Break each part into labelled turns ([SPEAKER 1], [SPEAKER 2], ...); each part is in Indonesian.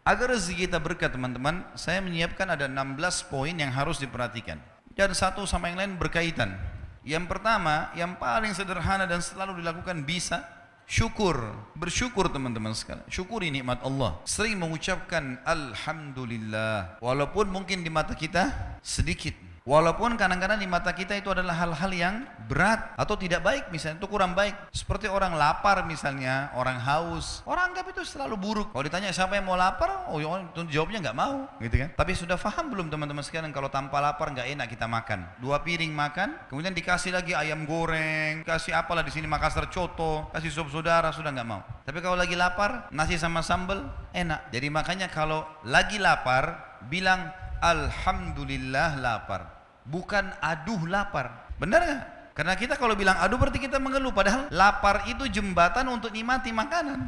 [SPEAKER 1] Agar rezeki kita berkah teman-teman, saya menyiapkan ada 16 poin yang harus diperhatikan. Dan satu sama yang lain berkaitan. Yang pertama, yang paling sederhana dan selalu dilakukan bisa, syukur. Bersyukur teman-teman sekalian. Syukuri nikmat Allah. Sering mengucapkan Alhamdulillah. Walaupun mungkin di mata kita sedikit. Walaupun kadang-kadang di mata kita itu adalah hal-hal yang berat atau tidak baik, misalnya itu kurang baik. Seperti orang lapar misalnya, orang haus, orang anggap itu selalu buruk. Kalau ditanya siapa yang mau lapar, oh jawabnya nggak mau, gitu kan? Tapi sudah paham belum teman-teman sekalian kalau tanpa lapar nggak enak kita makan. 2 piring makan, kemudian dikasih lagi ayam goreng, kasih apalah di sini Makassar coto, kasih sop saudara, sudah nggak mau. Tapi kalau lagi lapar, nasi sama sambal enak. Jadi makanya kalau lagi lapar, bilang Alhamdulillah lapar, bukan aduh lapar. Benar nggak? Karena kita kalau bilang aduh berarti kita mengeluh, padahal lapar itu jembatan untuk nikmati makanan.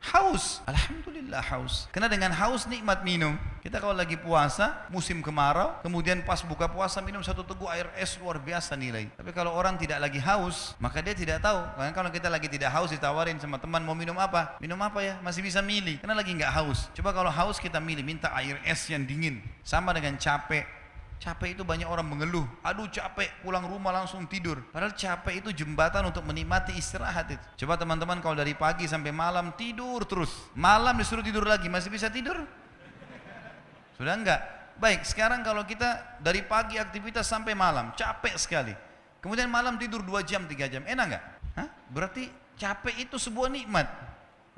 [SPEAKER 1] Haus, Alhamdulillah haus. Karena dengan haus nikmat minum. Kita kalau lagi puasa, musim kemarau, kemudian pas buka puasa minum 1 teguk air es, luar biasa nilai. Tapi kalau orang tidak lagi haus, maka dia tidak tahu. Karena kalau kita lagi tidak haus, ditawarin sama teman mau minum apa? Minum apa ya? Masih bisa milih. Karena lagi nggak haus. Coba kalau haus kita milih, minta air es yang dingin. Sama dengan capek. Capek itu banyak orang mengeluh, aduh capek, pulang rumah langsung tidur. Padahal capek itu jembatan untuk menikmati istirahat itu. Coba teman-teman kalau dari pagi sampai malam tidur terus, malam disuruh tidur lagi, masih bisa tidur? Sudah enggak? Baik, sekarang kalau kita dari pagi aktivitas sampai malam, capek sekali. Kemudian malam tidur 2 jam, 3 jam, enak enggak? Hah? Berarti capek itu sebuah nikmat.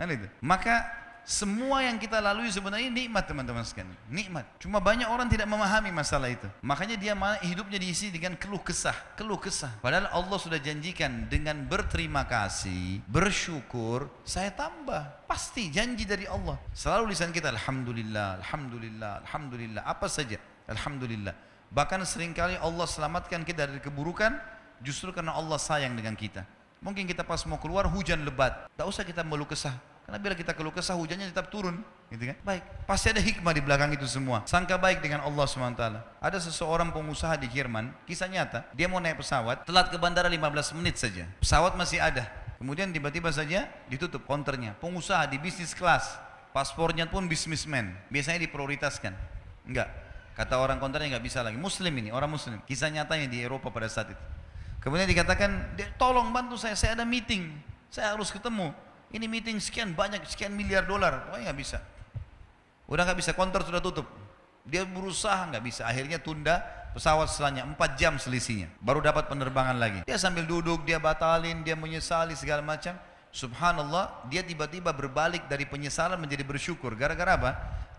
[SPEAKER 1] Kan itu? Maka semua yang kita lalui sebenarnya nikmat teman-teman sekalian. Nikmat. Cuma banyak orang tidak memahami masalah itu. Makanya dia hidupnya diisi dengan keluh kesah. Keluh kesah. Padahal Allah sudah janjikan dengan berterima kasih, bersyukur, saya tambah. Pasti janji dari Allah. Selalu lisan kita Alhamdulillah, Alhamdulillah, Alhamdulillah. Apa saja. Alhamdulillah. Bahkan seringkali Allah selamatkan kita dari keburukan justru karena Allah sayang dengan kita. Mungkin kita pas mau keluar hujan lebat. Tak usah kita mengeluh kesah. Karena bila kita keluh kesah hujannya tetap turun, gitu kan? Baik, pasti ada hikmah di belakang itu semua. Sangka baik dengan Allah SWT. Ada seseorang pengusaha di Jerman, kisah nyata, dia mau naik pesawat, telat ke bandara 15 menit saja. Pesawat masih ada. Kemudian tiba-tiba saja ditutup counternya. Pengusaha di bisnis kelas, paspornya pun businessman, biasanya diprioritaskan. Enggak, kata orang counternya enggak bisa lagi. Muslim ini, orang Muslim. Kisah nyatanya di Eropa pada saat itu. Kemudian dikatakan, tolong bantu saya ada meeting, saya harus ketemu. Ini meeting sekian banyak, sekian miliar dolar. Oh nggak bisa. Udah nggak bisa, konter sudah tutup. Dia berusaha nggak bisa. Akhirnya tunda pesawat setelahnya 4 jam selisihnya. Baru dapat penerbangan lagi. Dia sambil duduk, dia batalin, dia menyesali segala macam. Subhanallah, dia tiba-tiba berbalik dari penyesalan menjadi bersyukur. Gara-gara apa?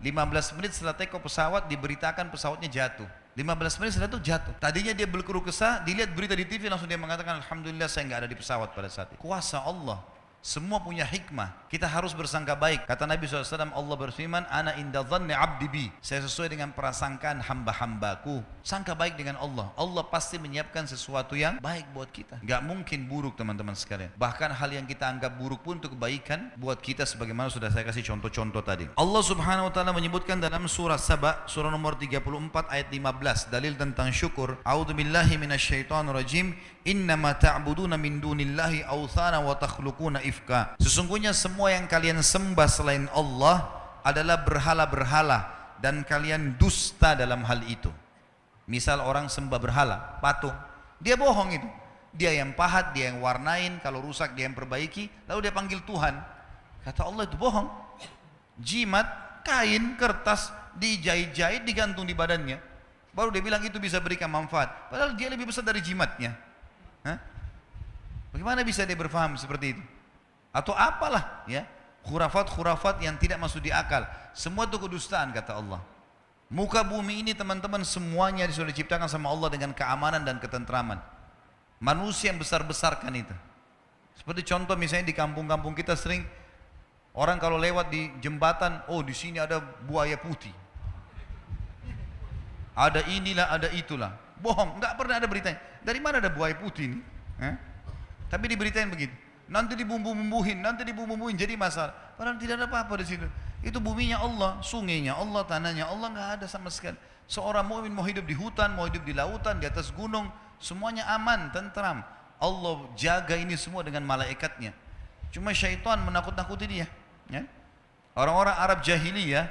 [SPEAKER 1] 15 menit setelah take off pesawat diberitakan pesawatnya jatuh. 15 menit setelah itu jatuh. Tadinya dia berkeluh kesah, dilihat berita di TV langsung dia mengatakan Alhamdulillah saya nggak ada di pesawat pada saat itu. Kuasa Allah. Semua punya hikmah. Kita harus bersangka baik. Kata Nabi SAW, Allah berfirman, Ana inda dhanni abdi bi. Saya sesuai dengan prasangkaan hamba-hambaku. Sangka baik dengan Allah. Allah pasti menyiapkan sesuatu yang baik buat kita. Gak mungkin buruk teman-teman sekalian. Bahkan hal yang kita anggap buruk pun untuk kebaikan buat kita, sebagaimana sudah saya kasih contoh-contoh tadi. Allah Subhanahu Wa Taala menyebutkan dalam surah Saba, surah nomor 34 ayat 15, dalil tentang syukur. A'udzubillahi minasyaitonirrajim. Innama ta'buduna min dunillahi awthana wa takhluquna ifka. Sesungguhnya semua yang kalian sembah selain Allah adalah berhala-berhala dan kalian dusta dalam hal itu. Misal orang sembah berhala, patung, dia bohong itu. Dia yang pahat, dia yang warnain, kalau rusak dia yang perbaiki, lalu dia panggil Tuhan. Kata Allah itu bohong. Jimat, kain, kertas, dijahit-jahit, digantung di badannya. Baru dia bilang itu bisa berikan manfaat. Padahal dia lebih besar dari jimatnya. Hah? Bagaimana bisa dia berfaham seperti itu? Atau apalah ya, khurafat-khurafat yang tidak masuk di akal. Semua itu kedustaan kata Allah. Muka bumi ini teman-teman semuanya sudah diciptakan sama Allah dengan keamanan dan ketentraman. Manusia yang besar-besarkan itu. Seperti contoh misalnya di kampung-kampung kita sering orang kalau lewat di jembatan, oh di sini ada buaya putih. Ada inilah, ada itulah. Bohong, nggak pernah ada beritanya. Dari mana ada buaya putih ini? Tapi diberitain begitu. Nanti dibumbu-bumbuhin, jadi masalah. Padahal tidak ada apa-apa di situ. Itu buminya Allah, sungainya Allah, tanahnya Allah, nggak ada sama sekali. Seorang mukmin mau hidup di hutan, mau hidup di lautan, di atas gunung, semuanya aman, tentram. Allah jaga ini semua dengan malaikatnya. Cuma syaitan menakut-nakuti dia. Ya? Orang-orang Arab jahiliyah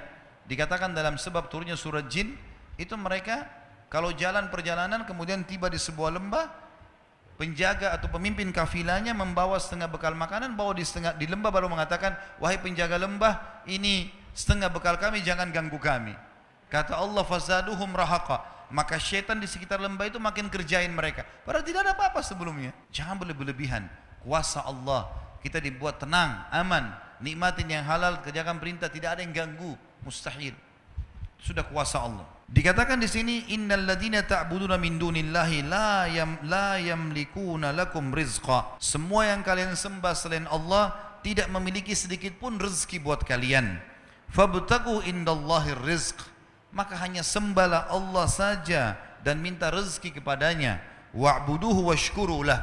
[SPEAKER 1] Dikatakan dalam sebab turunnya surat Jin, itu mereka kalau jalan perjalanan kemudian tiba di sebuah lembah, penjaga atau pemimpin kafilahnya membawa setengah bekal makanan, bawa di lembah, baru mengatakan, wahai penjaga lembah, ini setengah bekal kami, jangan ganggu kami. Kata Allah, fazaduhum rahaqa, maka syaitan di sekitar lembah itu makin kerjain mereka, padahal tidak ada apa-apa sebelumnya. Jangan berlebihan. Kuasa Allah, kita dibuat tenang, aman, nikmatin yang halal, kerjakan perintah, tidak ada yang ganggu. Mustahil. Sudah kuasa Allah. Dikatakan di sini, innal ladzina ta'buduna min dunillahi la yamlikuna lakum rizqa. Semua yang kalian sembah selain Allah tidak memiliki sedikit pun rezeki buat kalian. Fabtagu indallahir rizq. Maka hanya sembahlah Allah saja dan minta rezeki kepadanya. Wa'buduhu washkuru lah.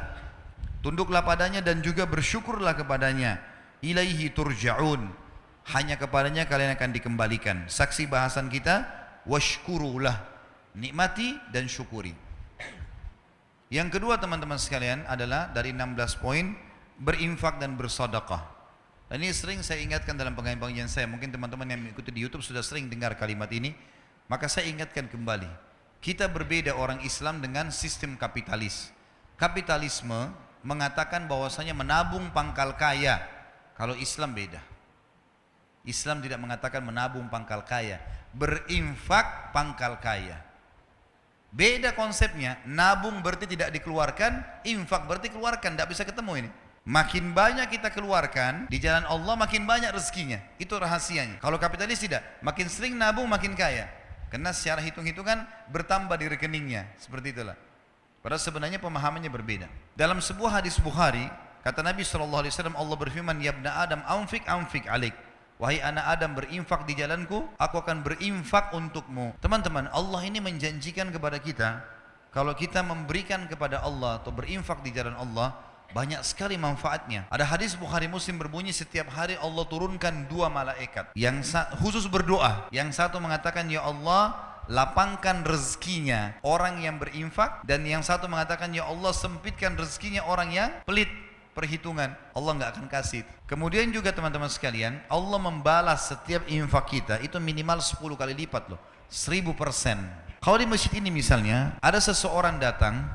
[SPEAKER 1] Tunduklah padanya dan juga bersyukurlah kepadanya. Ilaihi turja'un. Hanya kepadanya kalian akan dikembalikan. Saksi bahasan kita, washkurulah, nikmati dan syukuri. Yang kedua teman-teman sekalian adalah dari 16 poin, berinfak dan bersedekah. Dan ini sering saya ingatkan dalam pengajian saya. Mungkin teman-teman yang mengikuti di YouTube sudah sering dengar kalimat ini. Maka saya ingatkan kembali, kita berbeda orang Islam dengan sistem kapitalis. Kapitalisme mengatakan bahwasanya menabung pangkal kaya. Kalau Islam beda. Islam tidak mengatakan menabung pangkal kaya, berinfak pangkal kaya. Beda konsepnya. Nabung berarti tidak dikeluarkan, infak berarti keluarkan, tidak bisa ketemu ini. Makin banyak kita keluarkan di jalan Allah, makin banyak rezekinya. Itu rahasianya. Kalau kapitalis tidak, makin sering nabung makin kaya. Karena secara hitung-hitungan bertambah di rekeningnya. Seperti itulah. Padahal sebenarnya pemahamannya berbeda. Dalam sebuah hadis Bukhari, kata Nabi SAW, Allah berfirman, ya ibna Adam, anfik alik. Wahai anak Adam, berinfak di jalanku, aku akan berinfak untukmu. Teman-teman, Allah ini menjanjikan kepada kita, kalau kita memberikan kepada Allah atau berinfak di jalan Allah, banyak sekali manfaatnya. Ada hadis Bukhari Muslim berbunyi, setiap hari Allah turunkan 2 malaikat yang khusus berdoa. Yang satu mengatakan, ya Allah, lapangkan rezekinya orang yang berinfak, dan yang satu mengatakan, ya Allah, sempitkan rezekinya orang yang pelit. Perhitungan, Allah nggak akan kasih. Kemudian juga teman-teman sekalian, Allah membalas setiap infak kita itu minimal 10 kali lipat loh, 1000%. Kalau di masjid ini misalnya ada seseorang datang,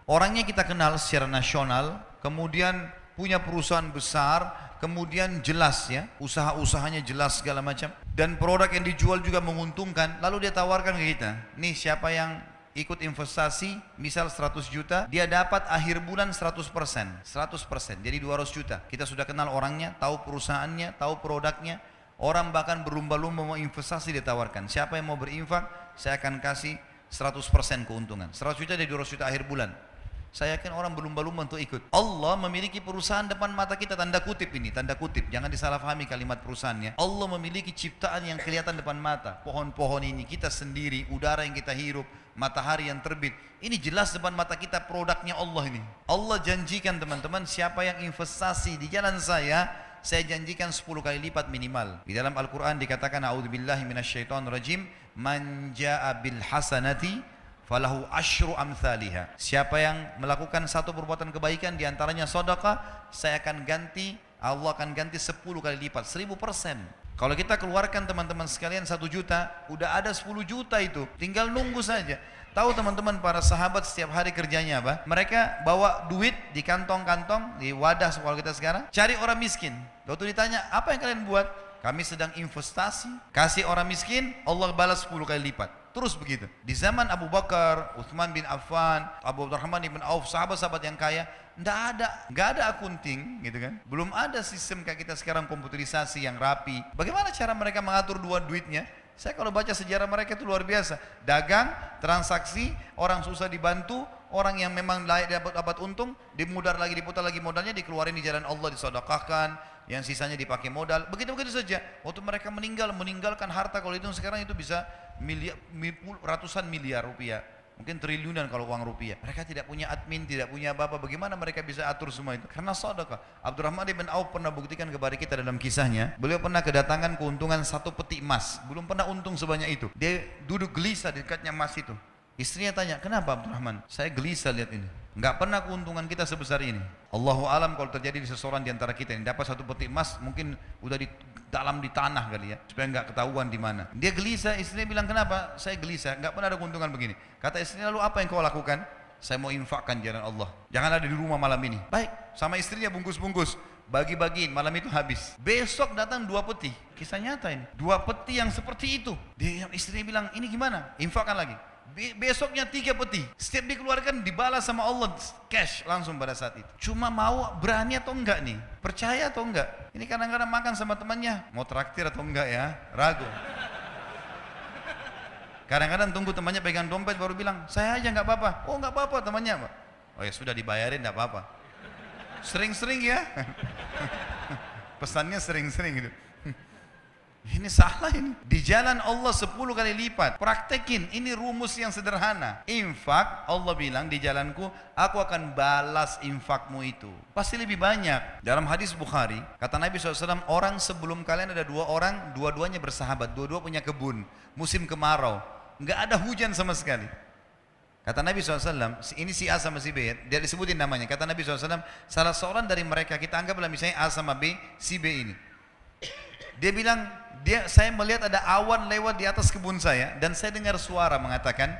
[SPEAKER 1] orangnya kita kenal secara nasional, kemudian punya perusahaan besar, kemudian jelas ya, usaha-usahanya jelas segala macam, dan produk yang dijual juga menguntungkan, lalu dia tawarkan ke kita, nih siapa yang ikut investasi, misal 100 juta, dia dapat akhir bulan 100%, jadi 200 juta. Kita sudah kenal orangnya, tahu perusahaannya, tahu produknya, orang bahkan berlumba-lumba mau investasi ditawarkan. Siapa yang mau berinfak, saya akan kasih 100% keuntungan. 100 juta jadi 200 juta akhir bulan. Saya yakin orang berlumba-lumba untuk ikut. Allah memiliki perusahaan depan mata kita, tanda kutip ini, tanda kutip. Jangan disalahpahami kalimat perusahaannya. Allah memiliki ciptaan yang kelihatan depan mata. Pohon-pohon ini, kita sendiri, udara yang kita hirup, matahari yang terbit. Ini jelas depan mata kita produknya Allah ini. Allah janjikan teman-teman, siapa yang investasi di jalan saya janjikan 10 kali lipat minimal. Di dalam Al-Quran dikatakan, a'udzubillahi minasyaitonirrajim, man ja'a bil hasanati falahu asyru amthaliha. Siapa yang melakukan satu perbuatan kebaikan diantaranya sedekah, Allah akan ganti 10 kali lipat, 1000%. Kalau kita keluarkan teman-teman sekalian 1 juta, udah ada 10 juta itu, tinggal nunggu saja. Tahu teman-teman, para sahabat setiap hari kerjanya apa? Mereka bawa duit di kantong-kantong, di wadah kalau kita sekarang, cari orang miskin. Waktu ditanya, apa yang kalian buat? Kami sedang investasi, kasih orang miskin, Allah balas 10 kali lipat. Terus begitu. Di zaman Abu Bakar, Uthman bin Affan, Abu Abdurrahman bin Auf, sahabat-sahabat yang kaya, nggak ada akunting, gitu kan? Belum ada sistem kayak kita sekarang, komputerisasi yang rapi. Bagaimana cara mereka mengatur duitnya? Saya kalau baca sejarah mereka itu luar biasa. Dagang, transaksi, orang susah dibantu, orang yang memang layak dapat untung, diputar lagi modalnya, dikeluarin di jalan Allah, disedekahkan, yang sisanya dipakai modal. Begitu-begitu saja. Waktu mereka meninggalkan harta, kalau itu sekarang itu bisa ratusan miliar rupiah, mungkin triliunan kalau uang rupiah. Mereka tidak punya admin, tidak punya apa-apa. Bagaimana mereka bisa atur semua itu? Karena sedekah. Abdurrahman bin Auf pernah buktikan kepada kita dalam kisahnya, beliau pernah kedatangan keuntungan 1 peti emas, belum pernah untung sebanyak itu. Dia duduk gelisah di dekatnya emas itu. Istrinya tanya, kenapa Abdurrahman? Saya gelisah lihat ini. Enggak pernah keuntungan kita sebesar ini. Allahu alam kalau terjadi di seseorang di antara kita yang dapat satu peti emas, mungkin udah di dalam di tanah kali ya, supaya enggak ketahuan di mana. Dia gelisah, istrinya bilang, kenapa? Saya gelisah, enggak pernah ada keuntungan begini. Kata istrinya, lalu apa yang kau lakukan? Saya mau infakkan jalan Allah. Jangan ada di rumah malam ini. Baik, sama istrinya bungkus-bungkus. Bagi-bagiin, malam itu habis. Besok datang 2 peti. Kisah nyata ini. 2 peti yang seperti itu. Dia istrinya bilang, ini gimana? Infakkan lagi. Besoknya 3 peti. Setiap dikeluarkan dibalas sama Allah cash langsung pada saat itu. Cuma mau berani atau enggak nih? Percaya atau enggak? Ini kadang-kadang makan sama temannya, mau traktir atau enggak ya? Ragu. Kadang-kadang tunggu temannya pegang dompet baru bilang, saya aja enggak apa-apa. Oh enggak apa-apa temannya, Pak. Oh ya sudah dibayarin enggak apa-apa. Sering-sering ya. Pesannya sering-sering gitu. Ini salah ini. Di jalan Allah 10 kali lipat. Praktekin, ini rumus yang sederhana. Infak, Allah bilang di jalanku, aku akan balas infakmu itu. Pasti lebih banyak. Dalam hadis Bukhari, kata Nabi SAW, orang sebelum kalian ada 2 orang, dua-duanya bersahabat, dua-dua punya kebun, musim kemarau, nggak ada hujan sama sekali. Kata Nabi SAW, ini si A sama si B, dia disebutin namanya. Kata Nabi SAW, salah seorang dari mereka, kita anggaplah misalnya A sama B, si B ini. Dia bilang, saya melihat ada awan lewat di atas kebun saya, dan saya dengar suara mengatakan,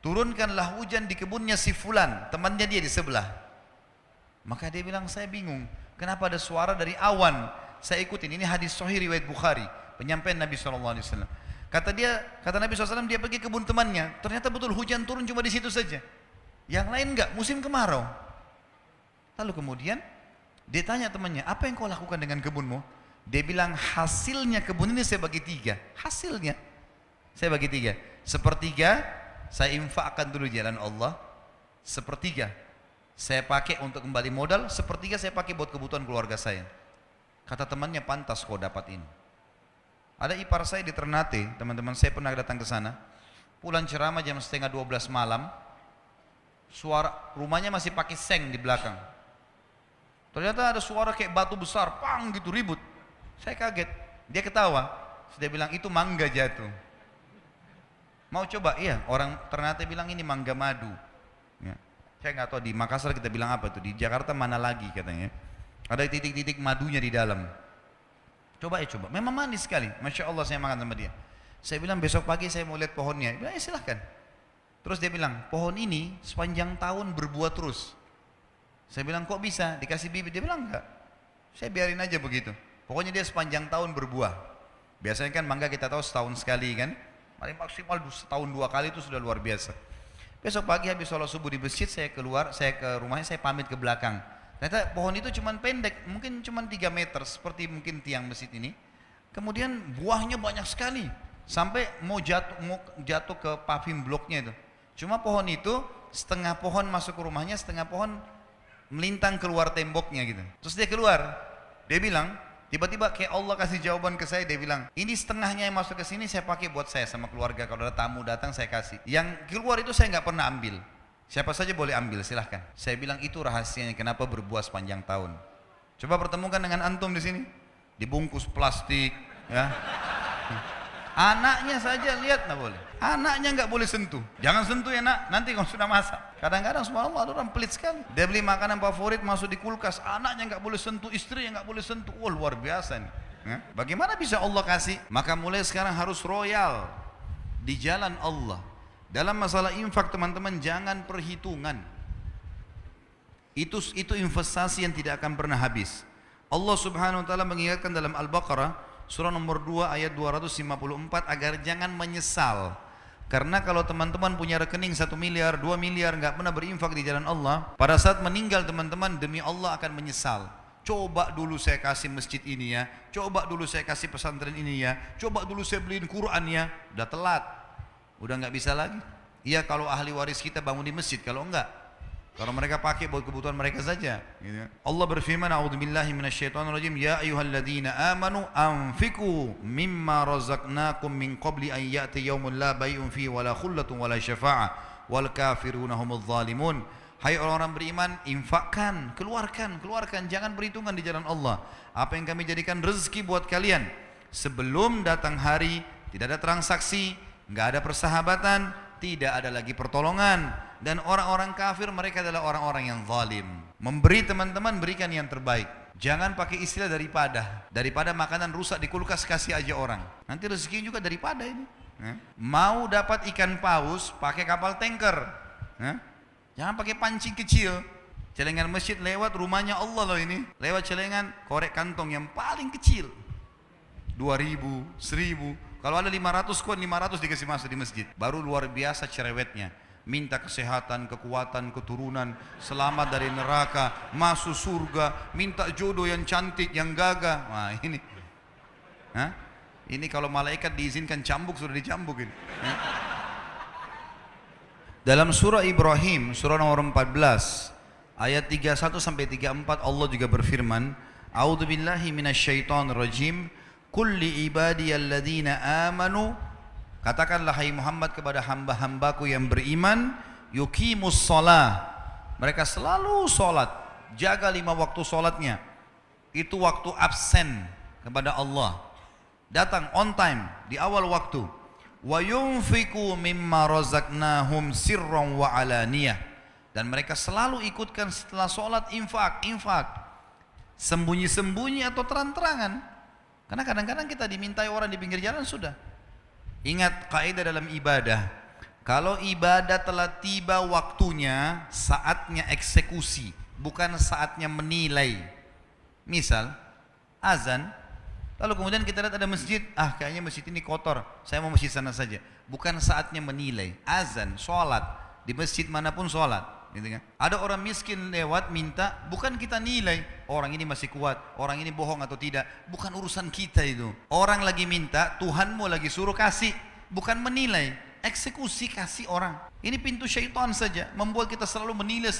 [SPEAKER 1] turunkanlah hujan di kebunnya si Fulan, temannya dia di sebelah. Maka dia bilang, saya bingung, kenapa ada suara dari awan? Saya ikutin, ini hadis sahih riwayat Bukhari, penyampaian Nabi SAW. Kata Nabi SAW, dia pergi ke kebun temannya, ternyata betul hujan turun cuma di situ saja. Yang lain enggak, musim kemarau. Lalu kemudian dia tanya temannya, apa yang kau lakukan dengan kebunmu? Dia bilang, hasilnya kebun ini saya bagi 3. Hasilnya saya bagi 3. Sepertiga saya infakkan dulu jalan Allah, sepertiga saya pakai untuk kembali modal, sepertiga saya pakai buat kebutuhan keluarga saya. Kata temannya, pantas kau dapat ini. Ada ipar saya di Ternate, teman-teman, saya pernah datang ke sana. Pulang ceramah jam setengah 12 malam, suara rumahnya masih pakai seng di belakang. Ternyata ada suara kayak batu besar, pang gitu, ribut. Saya kaget, dia ketawa. Dia bilang, itu mangga jatuh. Mau coba? Iya, orang Ternate bilang ini mangga madu. Ya. Saya nggak tahu di Makassar kita bilang apa tuh, di Jakarta mana lagi katanya. Ada titik-titik madunya di dalam. Coba ya coba, memang manis sekali. Masya Allah saya makan sama dia. Saya bilang besok pagi saya mau lihat pohonnya. Dia bilang, ya silahkan. Terus dia bilang, pohon ini sepanjang tahun berbuah terus. Saya bilang, kok bisa? Dikasih bibit? Dia bilang, enggak. Saya biarin aja begitu. Pokoknya dia sepanjang tahun berbuah. Biasanya kan mangga kita tahu setahun sekali kan. Paling maksimal setahun 2 kali itu sudah luar biasa. Besok pagi habis sholat subuh di masjid, saya keluar, saya ke rumahnya, saya pamit ke belakang. Ternyata pohon itu cuma pendek, mungkin cuma 3 meter, seperti mungkin tiang masjid ini. Kemudian buahnya banyak sekali, sampai mau jatuh ke paving bloknya itu. Cuma pohon itu, setengah pohon masuk ke rumahnya, setengah pohon melintang keluar temboknya gitu. Terus dia keluar, dia bilang, tiba-tiba kayak Allah kasih jawaban ke saya, dia bilang, ini setengahnya yang masuk ke sini saya pakai buat saya sama keluarga, kalau ada tamu datang saya kasih. Yang keluar itu saya nggak pernah ambil. Siapa saja boleh ambil, silahkan. Saya bilang itu rahasianya kenapa berbuah sepanjang tahun. Coba pertemukan dengan antum di sini, dibungkus plastik, ya. Anaknya saja lihat nggak boleh. Anaknya nggak boleh sentuh. Jangan sentuh ya nak, nanti kalau sudah masak. Kadang-kadang subhanallah ada orang pelit sekali. Dia beli makanan favorit masuk di kulkas, anaknya nggak boleh sentuh, istrinya nggak boleh sentuh. Wah luar biasa nih. Ya. Bagaimana bisa Allah kasih? Maka mulai sekarang harus royal di jalan Allah. Dalam masalah infak teman-teman jangan perhitungan. Itu investasi yang tidak akan pernah habis. Allah Subhanahu wa taala mengingatkan dalam Al-Baqarah surah nomor 2 ayat 254 agar jangan menyesal. Karena kalau teman-teman punya rekening 1 miliar, 2 miliar nggak pernah berinfak di jalan Allah, pada saat meninggal teman-teman demi Allah akan menyesal. Coba dulu saya kasih masjid ini ya, coba dulu saya kasih pesantren ini ya, coba dulu saya beliin Quran ya, udah telat. Udah nggak bisa lagi. Iya kalau ahli waris kita bangun di masjid, kalau enggak, kalau mereka pakai buat kebutuhan mereka saja. Gitu. Allah berfirman, "A'udzubillahi minasyaitonirrajim, ya ayyuhalladzina amanu anfiqu mimma razaqnakum min qabli an ya'ti yaumun la bai'un fihi wala khullatun wala syafa'ah wal kafiruna humudz zalimun." Hai orang-orang beriman, infakkan, keluarkan, jangan perhitungan di jalan Allah. Apa yang kami jadikan rezeki buat kalian sebelum datang hari, tidak ada transaksi, nggak ada persahabatan, tidak ada lagi pertolongan. Dan orang-orang kafir mereka adalah orang-orang yang zalim. Memberi teman-teman, berikan yang terbaik. Jangan pakai istilah daripada makanan rusak di kulkas kasih aja orang. Nanti rezeki juga daripada ini. Mau dapat ikan paus pakai kapal tanker. Jangan pakai pancing kecil. Celengan masjid lewat rumahnya Allah loh ini. Lewat celengan korek kantong yang paling kecil. 2.000, 1.000. Kalau ada 500 kuat 500 dikasih masuk di masjid. Baru luar biasa cerewetnya. Minta kesehatan, kekuatan, keturunan, selamat dari neraka, masuk surga, minta jodoh yang cantik, yang gagah. Wah ini, ini kalau malaikat diizinkan cambuk sudah dicambuk ini. Dalam surah Ibrahim, surah nomor 14, ayat 31 sampai 34 Allah juga berfirman, A'udzubillahi minasyaitonirrajim, kulli ibadiyalladzina amanu. Katakanlah hai Muhammad kepada hamba-hambaku yang beriman, yuqimus shalah. Mereka selalu sholat, jaga 5 waktu sholatnya. Itu waktu absen kepada Allah. Datang on time di awal waktu. Wa yunfiqu mimma razaqnahum sirran wa alaniyah. Dan mereka selalu ikutkan setelah sholat infak. Sembunyi-sembunyi atau terang-terangan. Karena kadang-kadang kita dimintai orang di pinggir jalan sudah. Ingat kaidah dalam ibadah, kalau ibadah telah tiba waktunya, saatnya eksekusi, bukan saatnya menilai. Misal, azan, lalu kemudian kita lihat ada masjid, kayaknya masjid ini kotor, saya mau masjid sana saja. Bukan saatnya menilai. Azan, sholat, di masjid manapun sholat. Gitu kan? Ada orang miskin lewat minta, bukan kita nilai orang ini masih kuat, orang ini bohong atau tidak, bukan urusan kita itu. Orang lagi minta, Tuhanmu lagi suruh kasih, bukan menilai, eksekusi kasih orang. Ini pintu syaitan saja, membuat kita selalu menilai.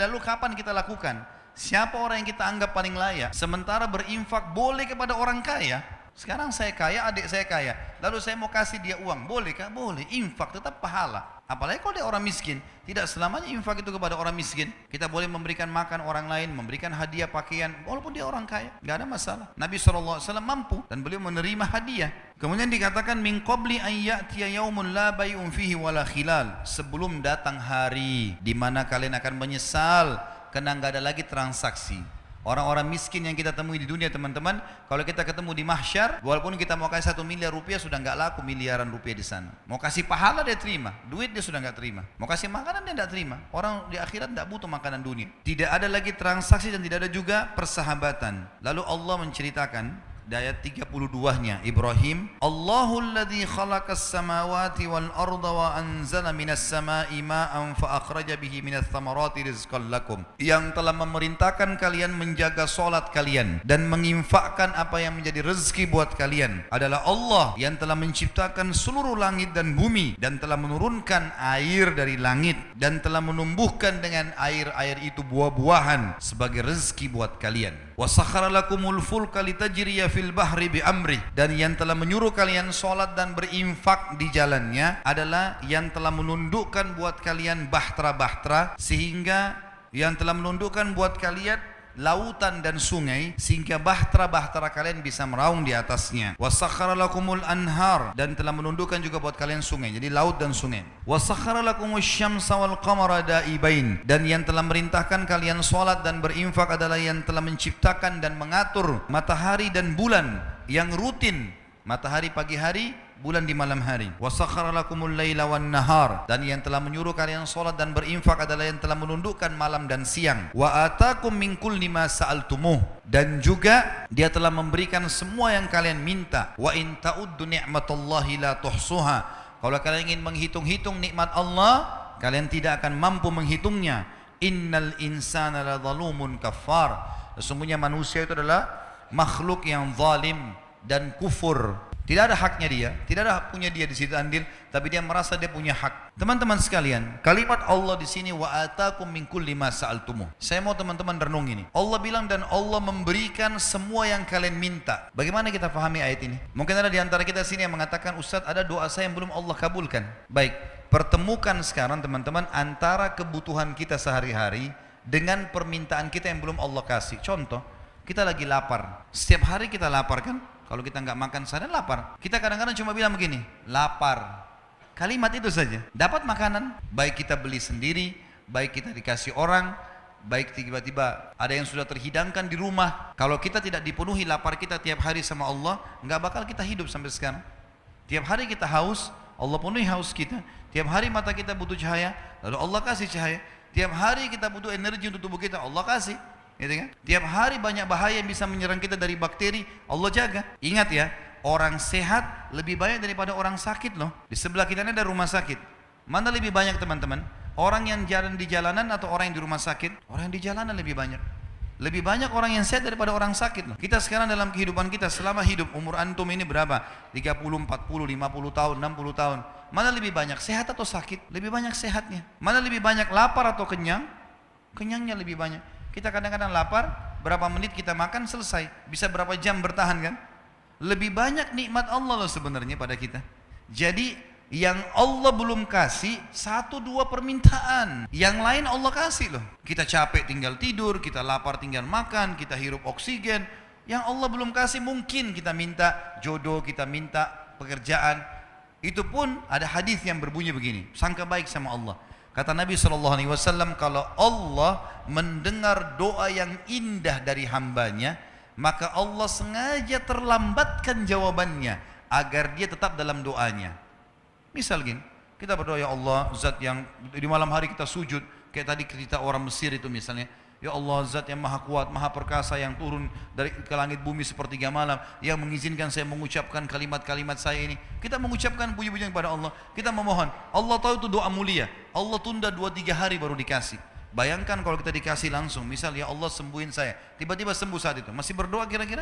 [SPEAKER 1] Lalu kapan kita lakukan? Siapa orang yang kita anggap paling layak? Sementara berinfak boleh kepada orang kaya. Sekarang saya kaya, adik saya kaya, lalu saya mau kasih dia uang, bolehkah? Boleh, infak tetap pahala. Apalagi kalau dia orang miskin, tidak selamanya infak itu kepada orang miskin. Kita boleh memberikan makan orang lain, memberikan hadiah pakaian, walaupun dia orang kaya, nggak ada masalah. Nabi SAW mampu dan beliau menerima hadiah. Kemudian dikatakan min qabli an ya'tiya yaumun la bay'un fihi wala khilal. Sebelum datang hari di mana kalian akan menyesal karena nggak ada lagi transaksi. Orang-orang miskin yang kita temui di dunia teman-teman, kalau kita ketemu di mahsyar, walaupun kita mau kasih 1 miliar rupiah sudah nggak laku miliaran rupiah di sana. Mau kasih pahala dia terima, duit dia sudah nggak terima. Mau kasih makanan dia nggak terima. Orang di akhirat nggak butuh makanan dunia. Tidak ada lagi transaksi dan tidak ada juga persahabatan. Lalu Allah menceritakan di ayat 32-nya Ibrahim, Allahul ladzi khalaqas samawati wal arda wa anzala minas samai ma'an fa akhraja bihi minats thamarati rizqan lakum. Yang telah memerintahkan kalian menjaga salat kalian dan menginfakkan apa yang menjadi rezeki buat kalian adalah Allah yang telah menciptakan seluruh langit dan bumi dan telah menurunkan air dari langit dan telah menumbuhkan dengan air-air itu buah-buahan sebagai rezeki buat kalian. Wa sakhkhara lakumul fulka litajriya fil bahri bi amri. Dan yang telah menyuruh kalian salat dan berinfak di jalannya adalah yang telah menundukkan buat kalian bahtera-bahtera, sehingga yang telah menundukkan buat kalian lautan dan sungai sehingga bahtera-bahtera kalian bisa meraung di atasnya. Wasakhkhara lakumul anhar, dan telah menundukkan juga buat kalian sungai, jadi laut dan sungai. Wasakhkhara lakumus syamsa wal qamara daibain, dan yang telah merintahkan kalian salat dan berinfak adalah yang telah menciptakan dan mengatur matahari dan bulan yang rutin, matahari pagi hari, bulan di malam hari. Wasakhkhara lakumul laila wan nahar, dan yang telah menyuruh kalian salat dan berinfak adalah yang telah menundukkan malam dan siang. Wa atakum min kulli ma sa'altumuh, dan juga dia telah memberikan semua yang kalian minta. Wa in ta'uddu ni'matallahi la tuhsuha, kalau kalian ingin menghitung-hitung nikmat Allah, kalian tidak akan mampu menghitungnya. Innal insana la zalumun kafar, sesungguhnya manusia itu adalah makhluk yang zalim dan kufur. Tidak ada haknya dia, tidak ada punya dia di situ andil, tapi dia merasa dia punya hak. Teman-teman sekalian, kalimat Allah di sini wa atakum min kulli ma sa'altumuh. Saya mau teman-teman renung ini. Allah bilang dan Allah memberikan semua yang kalian minta. Bagaimana kita pahami ayat ini? Mungkin ada di antara kita sini yang mengatakan, Ustaz, ada doa saya yang belum Allah kabulkan. Baik, pertemukan sekarang teman-teman antara kebutuhan kita sehari-hari dengan permintaan kita yang belum Allah kasih. Contoh, kita lagi lapar. Setiap hari kita lapar kan? Kalau kita nggak makan seharian lapar. Kita kadang-kadang cuma bilang begini, lapar. Kalimat itu saja. Dapat makanan, baik kita beli sendiri, baik kita dikasih orang, baik tiba-tiba ada yang sudah terhidangkan di rumah. Kalau kita tidak dipenuhi lapar kita tiap hari sama Allah, nggak bakal kita hidup sampai sekarang. Tiap hari kita haus, Allah penuhi haus kita. Tiap hari mata kita butuh cahaya, lalu Allah kasih cahaya. Tiap hari kita butuh energi untuk tubuh kita, Allah kasih. Gitu kan? Tiap hari banyak bahaya yang bisa menyerang kita dari bakteri, Allah jaga. Ingat ya, orang sehat lebih banyak daripada orang sakit loh. Di sebelah kita ini ada rumah sakit. Mana lebih banyak teman-teman? Orang yang jalan di jalanan atau orang yang di rumah sakit? Orang yang di jalanan lebih banyak. Lebih banyak orang yang sehat daripada orang sakit loh. Kita sekarang dalam kehidupan kita selama hidup, umur antum ini berapa? 30, 40, 50 tahun, 60 tahun. Mana lebih banyak sehat atau sakit? Lebih banyak sehatnya. Mana lebih banyak lapar atau kenyang? Kenyangnya lebih banyak. Kita kadang-kadang lapar, berapa menit kita makan selesai. Bisa berapa jam bertahan kan? Lebih banyak nikmat Allah loh sebenarnya pada kita. Jadi yang Allah belum kasih 1-2 permintaan, yang lain Allah kasih loh. Kita capek tinggal tidur, kita lapar tinggal makan, kita hirup oksigen. Yang Allah belum kasih mungkin kita minta jodoh, kita minta pekerjaan. Itu pun ada hadis yang berbunyi begini, sangka baik sama Allah. Kata Nabi SAW, kalau Allah mendengar doa yang indah dari hambanya, maka Allah sengaja terlambatkan jawabannya agar dia tetap dalam doanya. Misal gini, kita berdoa, ya Allah, zat yang di malam hari kita sujud, kayak tadi cerita orang Mesir itu misalnya, ya Allah, zat yang maha kuat, maha perkasa, yang turun dari ke langit bumi sepertiga malam, yang mengizinkan saya mengucapkan kalimat-kalimat saya ini. Kita mengucapkan puji-pujian kepada Allah, kita memohon. Allah tahu itu doa mulia. Allah tunda 2-3 hari baru dikasih. Bayangkan kalau kita dikasih langsung, misal ya Allah sembuhin saya, tiba-tiba sembuh saat itu, masih berdoa kira-kira?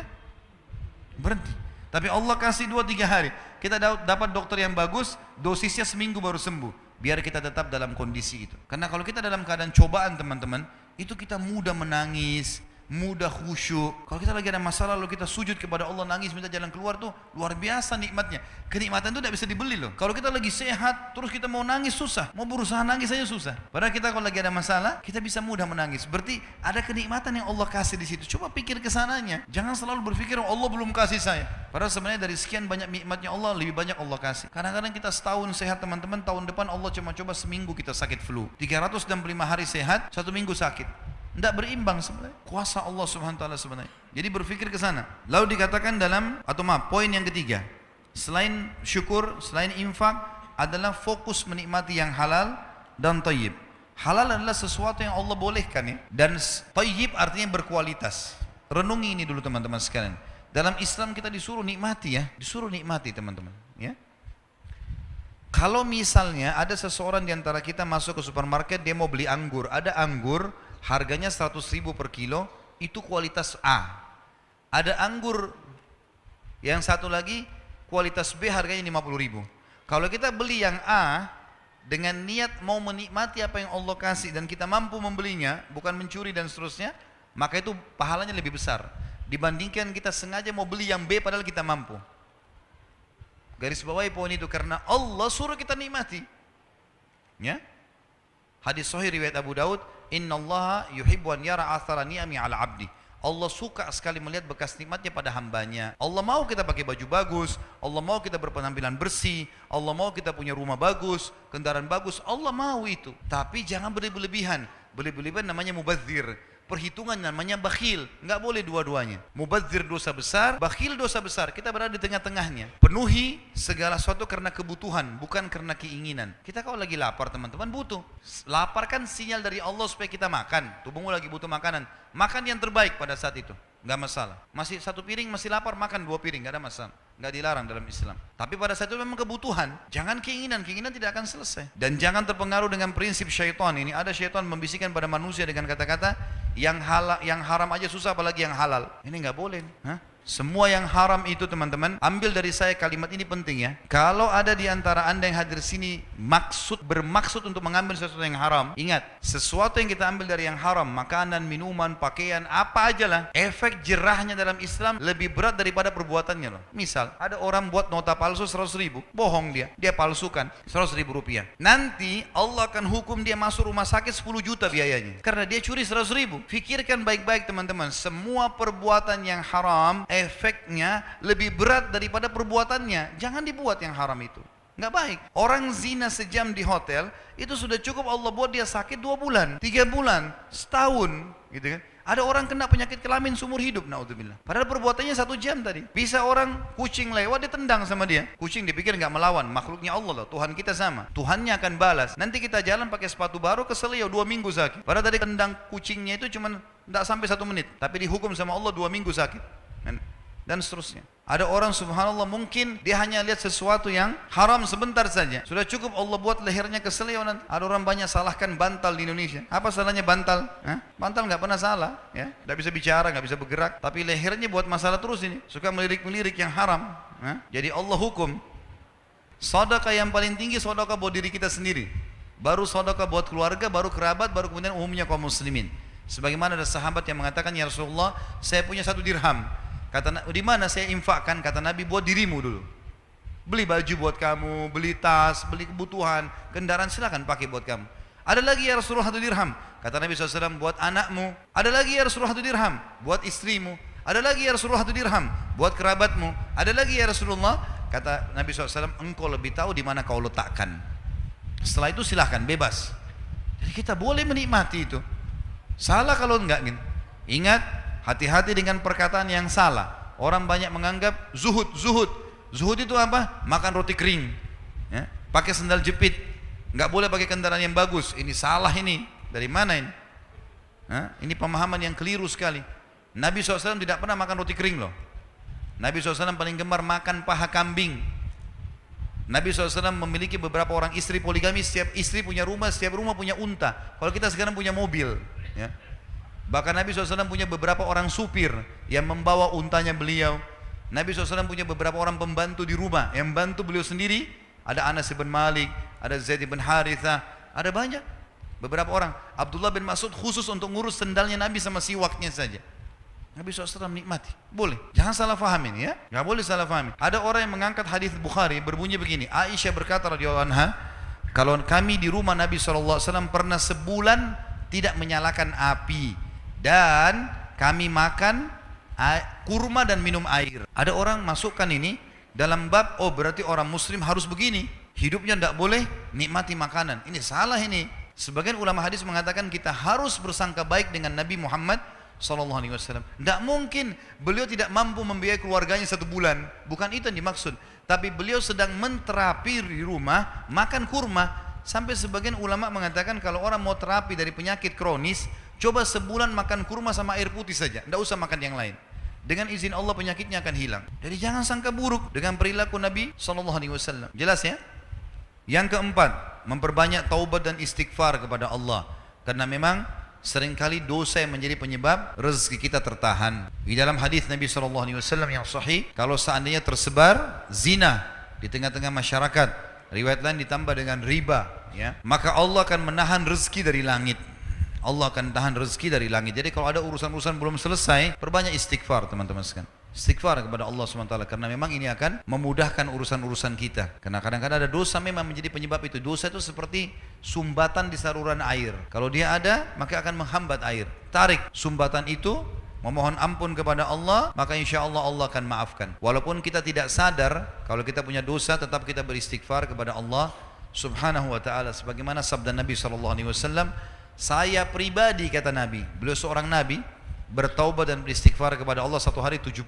[SPEAKER 1] Berhenti. Tapi Allah kasih 2-3 hari. Kita dapat dokter yang bagus, dosisnya seminggu baru sembuh. Biar kita tetap dalam kondisi itu. Karena kalau kita dalam keadaan cobaan teman-teman, itu kita mudah menangis, mudah khusyuk. Kalau kita lagi ada masalah lalu kita sujud kepada Allah, nangis minta jalan keluar, tuh luar biasa nikmatnya. Kenikmatan itu tidak bisa dibeli loh. Kalau kita lagi sehat terus kita mau nangis susah, mau berusaha nangis saja susah. Padahal kita kalau lagi ada masalah kita bisa mudah menangis. Berarti ada kenikmatan yang Allah kasih di situ. Coba pikir ke sananya. Jangan selalu berpikir Allah belum kasih saya. Padahal sebenarnya dari sekian banyak nikmatnya Allah, lebih banyak Allah kasih. Kadang-kadang kita setahun sehat teman-teman, tahun depan Allah cuma coba seminggu kita sakit flu. 365 hari sehat, 1 minggu sakit. Tidak berimbang sebenarnya. Kuasa Allah Subhanahu wa taala sebenarnya. Jadi berpikir ke sana. Lalu dikatakan poin yang ketiga. Selain syukur, selain infak, adalah fokus menikmati yang halal dan thayyib. Halal adalah sesuatu yang Allah bolehkan ya. Dan thayyib artinya berkualitas. Renungi ini dulu teman-teman sekalian. Dalam Islam kita disuruh nikmati ya. Disuruh nikmati teman-teman ya. Kalau misalnya ada seseorang di antara kita masuk ke supermarket, dia mau beli anggur. Ada anggur harganya 100.000 per kilo, itu kualitas A. Ada anggur yang satu lagi kualitas B harganya 50.000. Kalau kita beli yang A dengan niat mau menikmati apa yang Allah kasih dan kita mampu membelinya, bukan mencuri dan seterusnya, maka itu pahalanya lebih besar dibandingkan kita sengaja mau beli yang B padahal kita mampu. Garis bawahi poin itu, karena Allah suruh kita nikmati. Ya? Hadis sahih riwayat Abu Daud, innallaha yuhibbu an yara athara ni'ami 'ala 'abdi. Allah suka sekali melihat bekas nikmatnya pada hambanya. Allah mau kita pakai baju bagus, Allah mau kita berpenampilan bersih, Allah mau kita punya rumah bagus, kendaraan bagus, Allah mau itu. Tapi jangan berlebihan. Berlebihan namanya mubadzir. Perhitungan namanya bakhil. Enggak boleh dua-duanya. Mubadzir dosa besar, bakhil dosa besar. Kita berada di tengah-tengahnya. Penuhi segala sesuatu karena kebutuhan, bukan karena keinginan. Kita kalau lagi lapar teman-teman butuh. Lapar kan sinyal dari Allah supaya kita makan. Tubuhmu lagi butuh makanan. Makan yang terbaik pada saat itu. Enggak masalah. Masih 1 piring masih lapar, makan 2 piring, enggak ada masalah. Enggak dilarang dalam Islam. Tapi pada saat itu memang kebutuhan. Jangan keinginan, keinginan tidak akan selesai. Dan jangan terpengaruh dengan prinsip syaitan. Ini ada syaitan membisikkan pada manusia dengan kata-kata yang halal, yang haram aja susah apalagi yang halal. Ini enggak boleh. Semua yang haram itu teman-teman, ambil dari saya kalimat ini penting ya. Kalau ada di antara anda yang hadir sini bermaksud untuk mengambil sesuatu yang haram, ingat, sesuatu yang kita ambil dari yang haram, makanan, minuman, pakaian, apa aja lah, efek jerahnya dalam Islam lebih berat daripada perbuatannya loh. Misal, ada orang buat nota palsu 100.000, bohong dia palsukan 100.000 rupiah. Nanti Allah akan hukum dia masuk rumah sakit 10 juta biayanya, karena dia curi 100.000. Fikirkan baik-baik teman-teman, semua perbuatan yang haram efeknya lebih berat daripada perbuatannya. Jangan dibuat yang haram itu. Nggak baik. Orang zina sejam di hotel, itu sudah cukup Allah buat dia sakit 2 bulan, 3 bulan, setahun, gitu kan. Ada orang kena penyakit kelamin seumur hidup, naudzubillah. Padahal perbuatannya 1 jam tadi. Bisa orang kucing lewat, ditendang sama dia. Kucing dipikir nggak melawan, makhluknya Allah loh, Tuhan kita sama. Tuhannya akan balas. Nanti kita jalan pakai sepatu baru, kesel ya 2 minggu sakit. Padahal tadi tendang kucingnya itu cuma nggak sampai 1 menit. Tapi dihukum sama Allah 2 minggu sakit. Dan seterusnya. Ada orang subhanallah mungkin dia hanya lihat sesuatu yang haram sebentar saja. Sudah cukup Allah buat lehernya keselio nanti. Ada orang banyak salahkan bantal di Indonesia. Apa salahnya bantal? Bantal nggak pernah salah, ya. Nggak bisa bicara, nggak bisa bergerak. Tapi lehernya buat masalah terus ini. Suka melirik-melirik yang haram. Jadi Allah hukum. Sedekah yang paling tinggi sedekah buat diri kita sendiri. Baru sedekah buat keluarga, baru kerabat, baru kemudian umumnya kaum muslimin. Sebagaimana ada sahabat yang mengatakan, ya Rasulullah, saya punya 1 dirham. Kata, di mana saya infakkan? Kata Nabi, buat dirimu dulu. Beli baju buat kamu, beli tas, beli kebutuhan, kendaraan, silakan pakai buat kamu. Ada lagi ya Rasulullah 1 dirham. Kata Nabi SAW, buat anakmu. Ada lagi ya Rasulullah 1 dirham, buat istrimu. Ada lagi ya Rasulullah 1 dirham, buat kerabatmu. Ada lagi ya Rasulullah. Kata Nabi SAW, engkau lebih tahu di mana kau letakkan. Setelah itu silahkan, bebas. Jadi kita boleh menikmati itu. Salah kalau enggak. Ingat, hati-hati dengan perkataan yang salah. Orang banyak menganggap zuhud. Zuhud itu apa? Makan roti kering, ya. Pakai sendal jepit, nggak boleh pakai kendaraan yang bagus. Ini salah ini. Dari mana ini? Ini pemahaman yang keliru sekali. Nabi SAW tidak pernah makan roti kering loh. Nabi SAW paling gemar makan paha kambing. Nabi SAW memiliki beberapa orang istri poligami. Setiap istri punya rumah, setiap rumah punya unta. Kalau kita sekarang punya mobil, ya. Bahkan Nabi SAW punya beberapa orang supir yang membawa untanya beliau. Nabi SAW punya beberapa orang pembantu di rumah yang bantu beliau sendiri. Ada Anas bin Malik, ada Zaid bin Harithah, ada banyak. Beberapa orang. Abdullah bin Mas'ud khusus untuk ngurus sendalnya Nabi sama siwaknya saja. Nabi SAW nikmati. Boleh. Jangan salah faham ini, ya. Gak boleh salah faham. Ada orang yang mengangkat hadis Bukhari berbunyi begini. Aisyah berkata radhiyallahu anha, kalau kami di rumah Nabi SAW pernah sebulan tidak menyalakan api. Dan kami makan kurma dan minum air. Ada orang masukkan ini dalam bab, oh berarti orang muslim harus begini. Hidupnya tidak boleh nikmati makanan. Ini salah ini. Sebagian ulama hadis mengatakan kita harus bersangka baik dengan Nabi Muhammad SAW. Tidak mungkin beliau tidak mampu membiayai keluarganya 1 bulan. Bukan itu yang dimaksud. Tapi beliau sedang menterapi di rumah, makan kurma. Sampai sebagian ulama mengatakan kalau orang mau terapi dari penyakit kronis, coba sebulan makan kurma sama air putih saja, tidak usah makan yang lain. Dengan izin Allah penyakitnya akan hilang. Jadi jangan sangka buruk dengan perilaku Nabi SAW. Jelas ya? Yang keempat, memperbanyak taubat dan istighfar kepada Allah. Karena memang seringkali dosa yang menjadi penyebab rezeki kita tertahan. Di dalam hadis Nabi SAW yang sahih, kalau seandainya tersebar zina di tengah-tengah masyarakat, riwayat lain ditambah dengan riba, ya, maka Allah akan menahan rezeki dari langit. Allah akan tahan rezeki dari langit. Jadi kalau ada urusan-urusan belum selesai, perbanyak istighfar teman-teman sekalian. Istighfar kepada Allah SWT, karena memang ini akan memudahkan urusan-urusan kita. Karena kadang-kadang ada dosa memang menjadi penyebab itu. Dosa itu seperti sumbatan di saluran air. Kalau dia ada, maka akan menghambat air. Tarik sumbatan itu, memohon ampun kepada Allah, maka insya Allah Allah akan maafkan. Walaupun kita tidak sadar, kalau kita punya dosa, tetap kita beristighfar kepada Allah Subhanahu wa ta'ala. Sebagaimana sabda Nabi SAW, saya pribadi, kata Nabi, beliau seorang Nabi, bertaubat dan beristighfar kepada Allah 1 hari 70,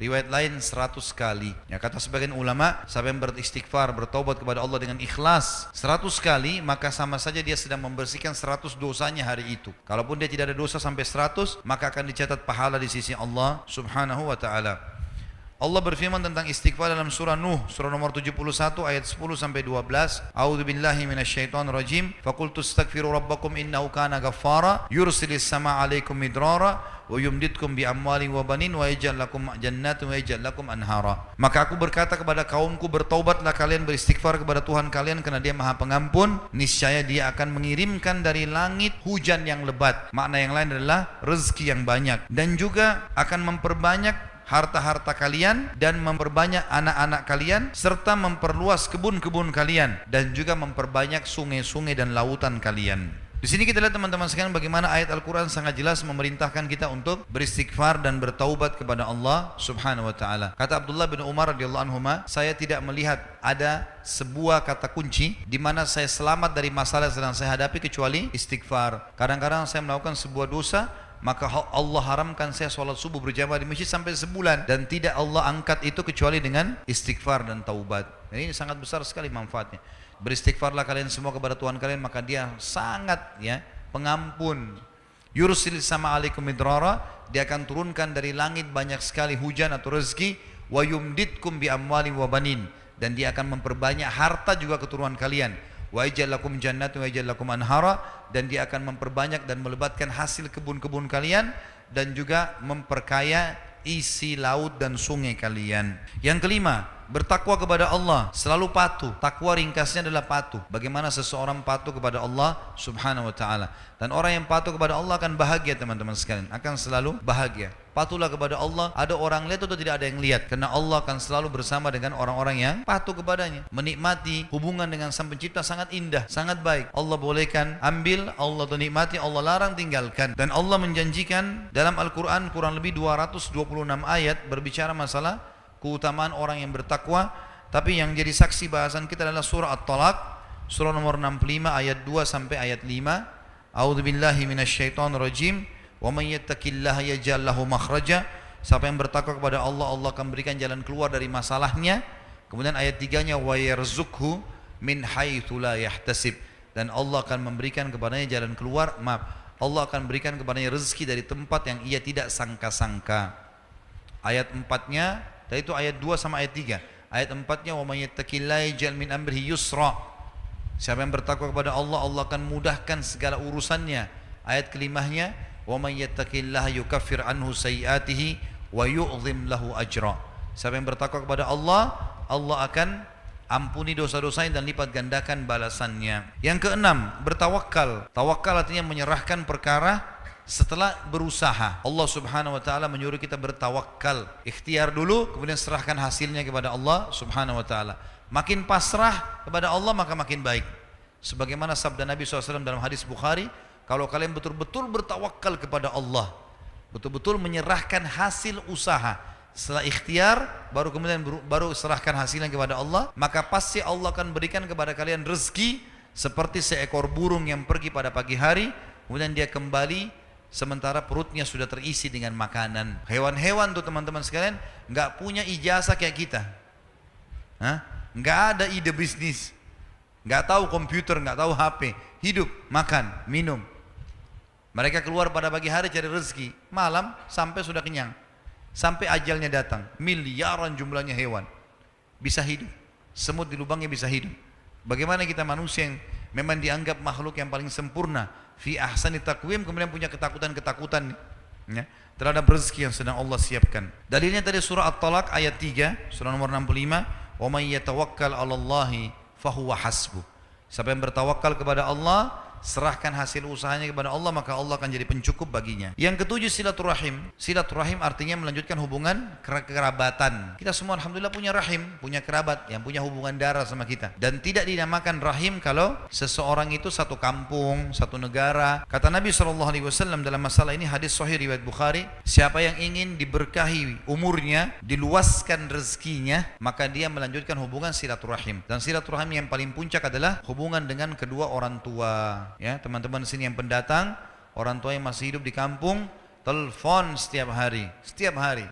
[SPEAKER 1] riwayat lain 100 kali. Ya, kata sebagian ulama, siapa yang beristighfar, bertaubat kepada Allah dengan ikhlas 100 kali, maka sama saja dia sedang membersihkan 100 dosanya hari itu. Kalaupun dia tidak ada dosa sampai 100, maka akan dicatat pahala di sisi Allah Subhanahu wa ta'ala. Allah berfirman tentang istighfar dalam surah Nuh, surah nomor 71 ayat 10 sampai 12. A'udzubillahi minasyaitonir rajim. Faqultu astaghfiru rabbakum innahu kana ghaffara yursilis samaa 'alaikum midrara wa yumditkum bi amwalin wa banin wa yaj'al lakum jannatin wa yaj'al lakum anhara. Maka aku berkata kepada kaumku, bertaubatlah kalian, beristighfar kepada Tuhan kalian karena Dia Maha Pengampun. Niscaya Dia akan mengirimkan dari langit hujan yang lebat. Makna yang lain adalah rezeki yang banyak, dan juga akan memperbanyak harta-harta kalian dan memperbanyak anak-anak kalian, serta memperluas kebun-kebun kalian dan juga memperbanyak sungai-sungai dan lautan kalian. Di sini kita lihat teman-teman sekalian bagaimana ayat Al-Quran sangat jelas memerintahkan kita untuk beristighfar dan bertaubat kepada Allah Subhanahu wa taala. Kata Abdullah bin Umar radhiyallahu anhuma, saya tidak melihat ada sebuah kata kunci di mana saya selamat dari masalah yang sedang saya hadapi kecuali istighfar. Kadang-kadang saya melakukan sebuah dosa, maka Allah haramkan saya sholat subuh berjamaah di masjid sampai sebulan, dan tidak Allah angkat itu kecuali dengan istighfar dan taubat. Dan ini sangat besar sekali manfaatnya. Beristighfarlah kalian semua kepada Tuhan kalian, maka dia sangat pengampun. Yursil sama alaikum midrara, dia akan turunkan dari langit banyak sekali hujan atau rezeki. Wa yumditkum bi amwali wa banin, dan dia akan memperbanyak harta juga keturunan kalian. Wa yaj'al lakum jannati wa yaj'al lakum anhara, dan dia akan memperbanyak dan melebatkan hasil kebun-kebun kalian, dan juga memperkaya isi laut dan sungai kalian. Yang kelima, bertakwa kepada Allah, selalu patuh. Takwa ringkasnya adalah patuh. Bagaimana seseorang patuh kepada Allah Subhanahu wa taala. Dan orang yang patuh kepada Allah akan bahagia teman-teman sekalian, akan selalu bahagia. Patuhlah kepada Allah, ada orang lihat atau tidak ada yang lihat, karena Allah akan selalu bersama dengan orang-orang yang patuh kepadanya. Menikmati hubungan dengan Sang Pencipta sangat indah, sangat baik. Allah bolehkan ambil, Allah nikmati, Allah larang tinggalkan. Dan Allah menjanjikan dalam Al-Quran kurang lebih 226 ayat berbicara masalah keutamaan orang yang bertakwa. Tapi yang jadi saksi bahasan kita adalah surah At-Talaq, surah nomor 65 ayat 2 sampai ayat 5. A'udzubillahi minasyaitonirrajim. Wa may yattaqillaha yaj'al lahu makhraja. Siapa yang bertakwa kepada Allah, Allah akan berikan jalan keluar dari masalahnya. Kemudian ayat 3-nya wa yarzuqhu min haitsu la yahtasib, dan Allah akan memberikan kepadanya jalan keluar, Allah akan berikan kepadanya rezeki dari tempat yang ia tidak sangka-sangka. Ayat 4-nya, tadi itu ayat 2 sama ayat 3. Ayat 4-nya wa may yattaqillaha yaj'al min amrihi yusra. Siapa yang bertakwa kepada Allah, Allah akan mudahkan segala urusannya. Ayat kelimahnya wa may yattaqillaha yukaffir anhu sayiatihi wa yu'zim lahu ajra. Siapa yang bertakwa kepada Allah, Allah akan ampuni dosa-dosanya dan lipat gandakan balasannya. Yang keenam, bertawakal. Tawakal artinya menyerahkan perkara setelah berusaha. Allah Subhanahu wa taala menyuruh kita bertawakal. Ikhtiar dulu, kemudian serahkan hasilnya kepada Allah Subhanahu wa taala. Makin pasrah kepada Allah maka makin baik. Sebagaimana sabda Nabi SAW dalam hadis Bukhari, kalau kalian betul-betul bertawakal kepada Allah, betul-betul menyerahkan hasil usaha, setelah ikhtiar baru serahkan hasilnya kepada Allah, maka pasti Allah akan berikan kepada kalian rezeki seperti seekor burung yang pergi pada pagi hari, kemudian dia kembali sementara perutnya sudah terisi dengan makanan. Hewan-hewan tuh teman-teman sekalian nggak punya ijazah kayak kita, nggak ada ide bisnis, nggak tahu komputer, nggak tahu HP, hidup, makan, minum. Mereka keluar pada pagi hari cari rezeki, malam sampai sudah kenyang, sampai ajalnya datang. Miliaran jumlahnya hewan bisa hidup, semut di lubangnya bisa hidup. Bagaimana kita manusia yang memang dianggap makhluk yang paling sempurna, fi ahsani taqwim, kemudian punya ketakutan-ketakutan terhadap rezeki yang sedang Allah siapkan. Dalilnya tadi surah At-Talaq ayat 3, surah nomor 65, wa may yatawakkal 'alallahi fahuwa hasbuh. Siapa yang bertawakal kepada Allah, serahkan hasil usahanya kepada Allah, maka Allah akan jadi pencukup baginya. Yang ketujuh, silaturahim. Silaturahim artinya melanjutkan hubungan kerabatan. Kita semua alhamdulillah punya rahim, punya kerabat yang punya hubungan darah sama kita. Dan tidak dinamakan rahim kalau seseorang itu satu kampung, satu negara. Kata Nabi SAW dalam masalah ini, hadis sahih riwayat Bukhari, siapa yang ingin diberkahi umurnya, diluaskan rezekinya, maka dia melanjutkan hubungan silaturahim. Dan silaturahim yang paling puncak adalah hubungan dengan kedua orang tua. Ya, teman-teman sini yang pendatang, orang tua yang masih hidup di kampung, telepon setiap hari,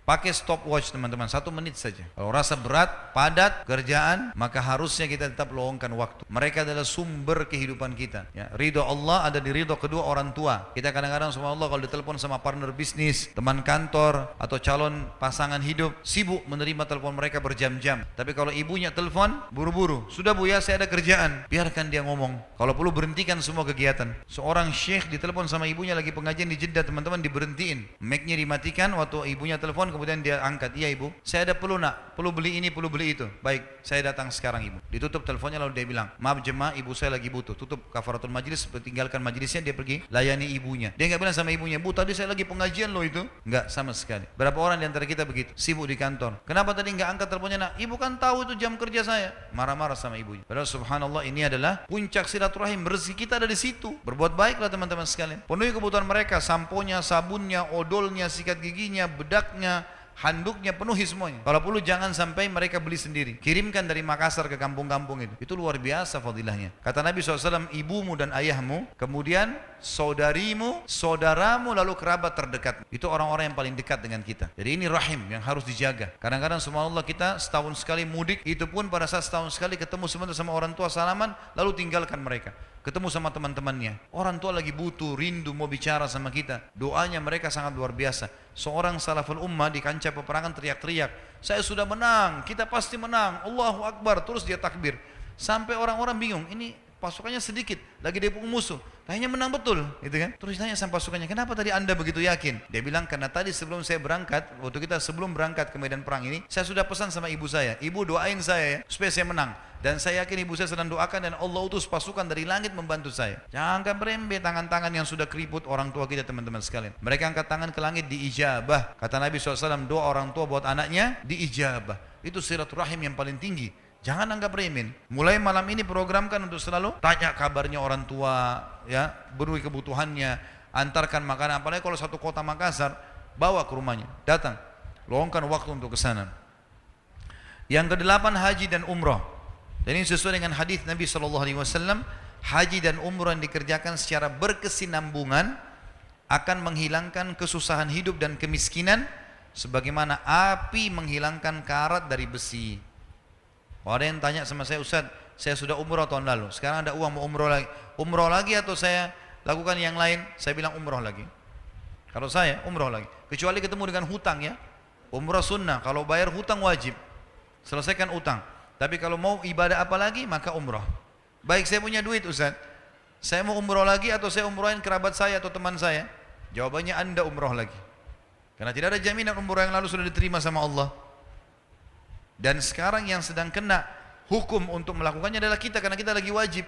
[SPEAKER 1] pakai stopwatch teman-teman, 1 menit saja. Kalau rasa berat, padat kerjaan, maka harusnya kita tetap luangkan waktu. Mereka adalah sumber kehidupan kita. Ya, ridho Allah ada di ridho kedua orang tua. Kita kadang-kadang sama Allah kalau ditelepon sama partner bisnis, teman kantor, atau calon pasangan hidup, sibuk menerima telepon mereka berjam-jam. Tapi kalau ibunya telepon, buru-buru, sudah bu ya saya ada kerjaan, biarkan dia ngomong. Kalau perlu berhentikan semua kegiatan. Seorang syekh ditelepon sama ibunya lagi pengajian di Jeddah, teman-teman, diberhentikan berhentiin. Mic-nya dimatikan, waktu ibunya telepon kemudian dia angkat. Iya ibu, saya ada perlu nak, perlu beli ini, perlu beli itu. Baik, saya datang sekarang ibu. Ditutup teleponnya lalu dia bilang, maaf jemaah, ibu saya lagi butuh. Tutup kafaratul majlis, tinggalkan majlisnya, dia pergi layani ibunya. Dia nggak bilang sama ibunya, bu tadi saya lagi pengajian loh itu. Nggak sama sekali. Berapa orang di antara kita begitu, sibuk di kantor. Kenapa tadi nggak angkat teleponnya nak? Ibu kan tahu itu jam kerja saya. Marah-marah sama ibunya. Padahal subhanallah ini adalah puncak silaturahim. Rezeki kita ada di situ. Berbuat baiklah teman-teman sekalian. Penuhi kebutuhan mereka, samponya, sabunnya, odolnya, sikat giginya, bedaknya, handuknya, penuhi semuanya. Kalau perlu jangan sampai mereka beli sendiri. Kirimkan dari Makassar ke kampung-kampung itu. Itu luar biasa fadilahnya. Kata Nabi SAW, ibumu dan ayahmu, kemudian saudarimu, saudaramu, lalu kerabat terdekat. Itu orang-orang yang paling dekat dengan kita. Jadi ini rahim yang harus dijaga. Kadang-kadang subhanallah kita setahun sekali mudik, itu pun pada saat setahun sekali ketemu sebentar sama orang tua salaman, lalu tinggalkan mereka. Ketemu sama teman-temannya. Orang tua lagi butuh, rindu mau bicara sama kita. Doanya mereka sangat luar biasa. Seorang salaful ummah di kancah peperangan teriak-teriak, saya sudah menang, kita pasti menang, Allahu Akbar. Terus dia takbir. Sampai orang-orang bingung, ini pasukannya sedikit, lagi dipukul musuh. Kayaknya menang betul, gitu kan? Terus tanya sama pasukannya, kenapa tadi anda begitu yakin? Dia bilang, karena tadi sebelum saya berangkat, waktu kita sebelum berangkat ke medan perang ini, saya sudah pesan sama ibu saya, ibu doain saya ya, supaya saya menang. Dan saya yakin ibu saya sedang doakan dan Allah utus pasukan dari langit membantu saya. Jangan berembe tangan-tangan yang sudah keriput orang tua kita teman-teman sekalian. Mereka angkat tangan ke langit diijabah. Kata Nabi SAW, doa orang tua buat anaknya diijabah. Itu silaturahim yang paling tinggi. Jangan anggap remeh. Mulai malam ini programkan untuk selalu tanya kabarnya orang tua, ya, beri kebutuhannya, antarkan makanan. Apalagi kalau satu kota Makassar, bawa ke rumahnya, datang, luangkan waktu untuk ke sana. Yang kedelapan, haji dan umrah. Dan ini sesuai dengan hadis Nabi SAW, haji dan umrah yang dikerjakan secara berkesinambungan akan menghilangkan kesusahan hidup dan kemiskinan, sebagaimana api menghilangkan karat dari besi. Ada yang tanya sama saya, Ustaz, saya sudah umrah tahun lalu, sekarang ada uang mau umrah lagi atau saya lakukan yang lain? Saya bilang umrah lagi. Kalau saya umrah lagi, kecuali ketemu dengan hutang ya. Umrah sunnah, kalau bayar hutang wajib, selesaikan utang. Tapi kalau mau ibadah apa lagi, maka umrah. Baik, saya punya duit Ustaz, saya mau umrah lagi atau saya umrahin kerabat saya atau teman saya? Jawabannya anda umrah lagi, karena tidak ada jaminan umrah yang lalu sudah diterima sama Allah. Dan sekarang yang sedang kena hukum untuk melakukannya adalah kita, karena kita lagi wajib.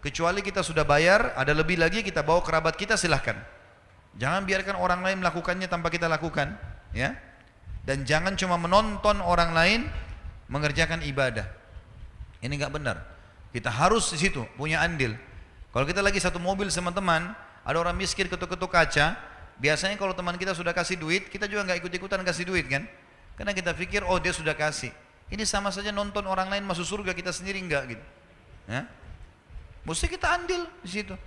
[SPEAKER 1] Kecuali kita sudah bayar, ada lebih lagi, kita bawa kerabat kita, silahkan. Jangan biarkan orang lain melakukannya tanpa kita lakukan, ya. Dan jangan cuma menonton orang lain mengerjakan ibadah. Ini nggak benar. Kita harus di situ punya andil. Kalau kita lagi satu mobil sama teman, ada orang miskin ketuk-ketuk kaca, biasanya kalau teman kita sudah kasih duit, kita juga nggak ikut-ikutan kasih duit kan? Karena kita pikir, oh dia sudah kasih. Ini sama saja nonton orang lain masuk surga, kita sendiri enggak gitu. Ya? Mesti kita andil di situ.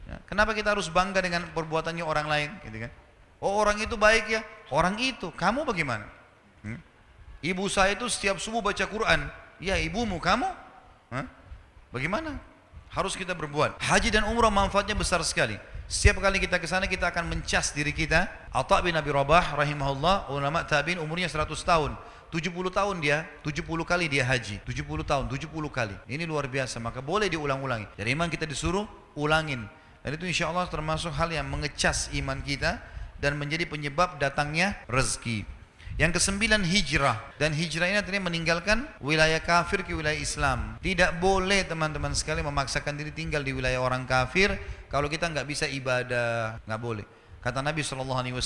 [SPEAKER 1] Ya. Kenapa kita harus bangga dengan perbuatannya orang lain, gitu kan? Oh orang itu baik ya, orang itu. Kamu bagaimana? Ibu saya itu setiap subuh baca Quran. Ya ibumu, kamu? Bagaimana? Harus kita berbuat. Haji dan umrah manfaatnya besar sekali. Setiap kali kita ke sana kita akan mencas diri kita. Atha bin Abi Rabah rahimahullah, ulama tabi'in, umurnya 100 tahun. 70 tahun dia, 70 kali dia haji. 70 tahun, 70 kali. Ini luar biasa, maka boleh diulang-ulangi. Jadi iman kita disuruh ulangin. Dan itu insya Allah termasuk hal yang mengecas iman kita dan menjadi penyebab datangnya rezeki. Yang kesembilan, hijrah. Dan hijrah ini artinya meninggalkan wilayah kafir ke wilayah Islam. Tidak boleh teman-teman sekali memaksakan diri tinggal di wilayah orang kafir kalau kita nggak bisa ibadah, nggak boleh. Kata Nabi SAW,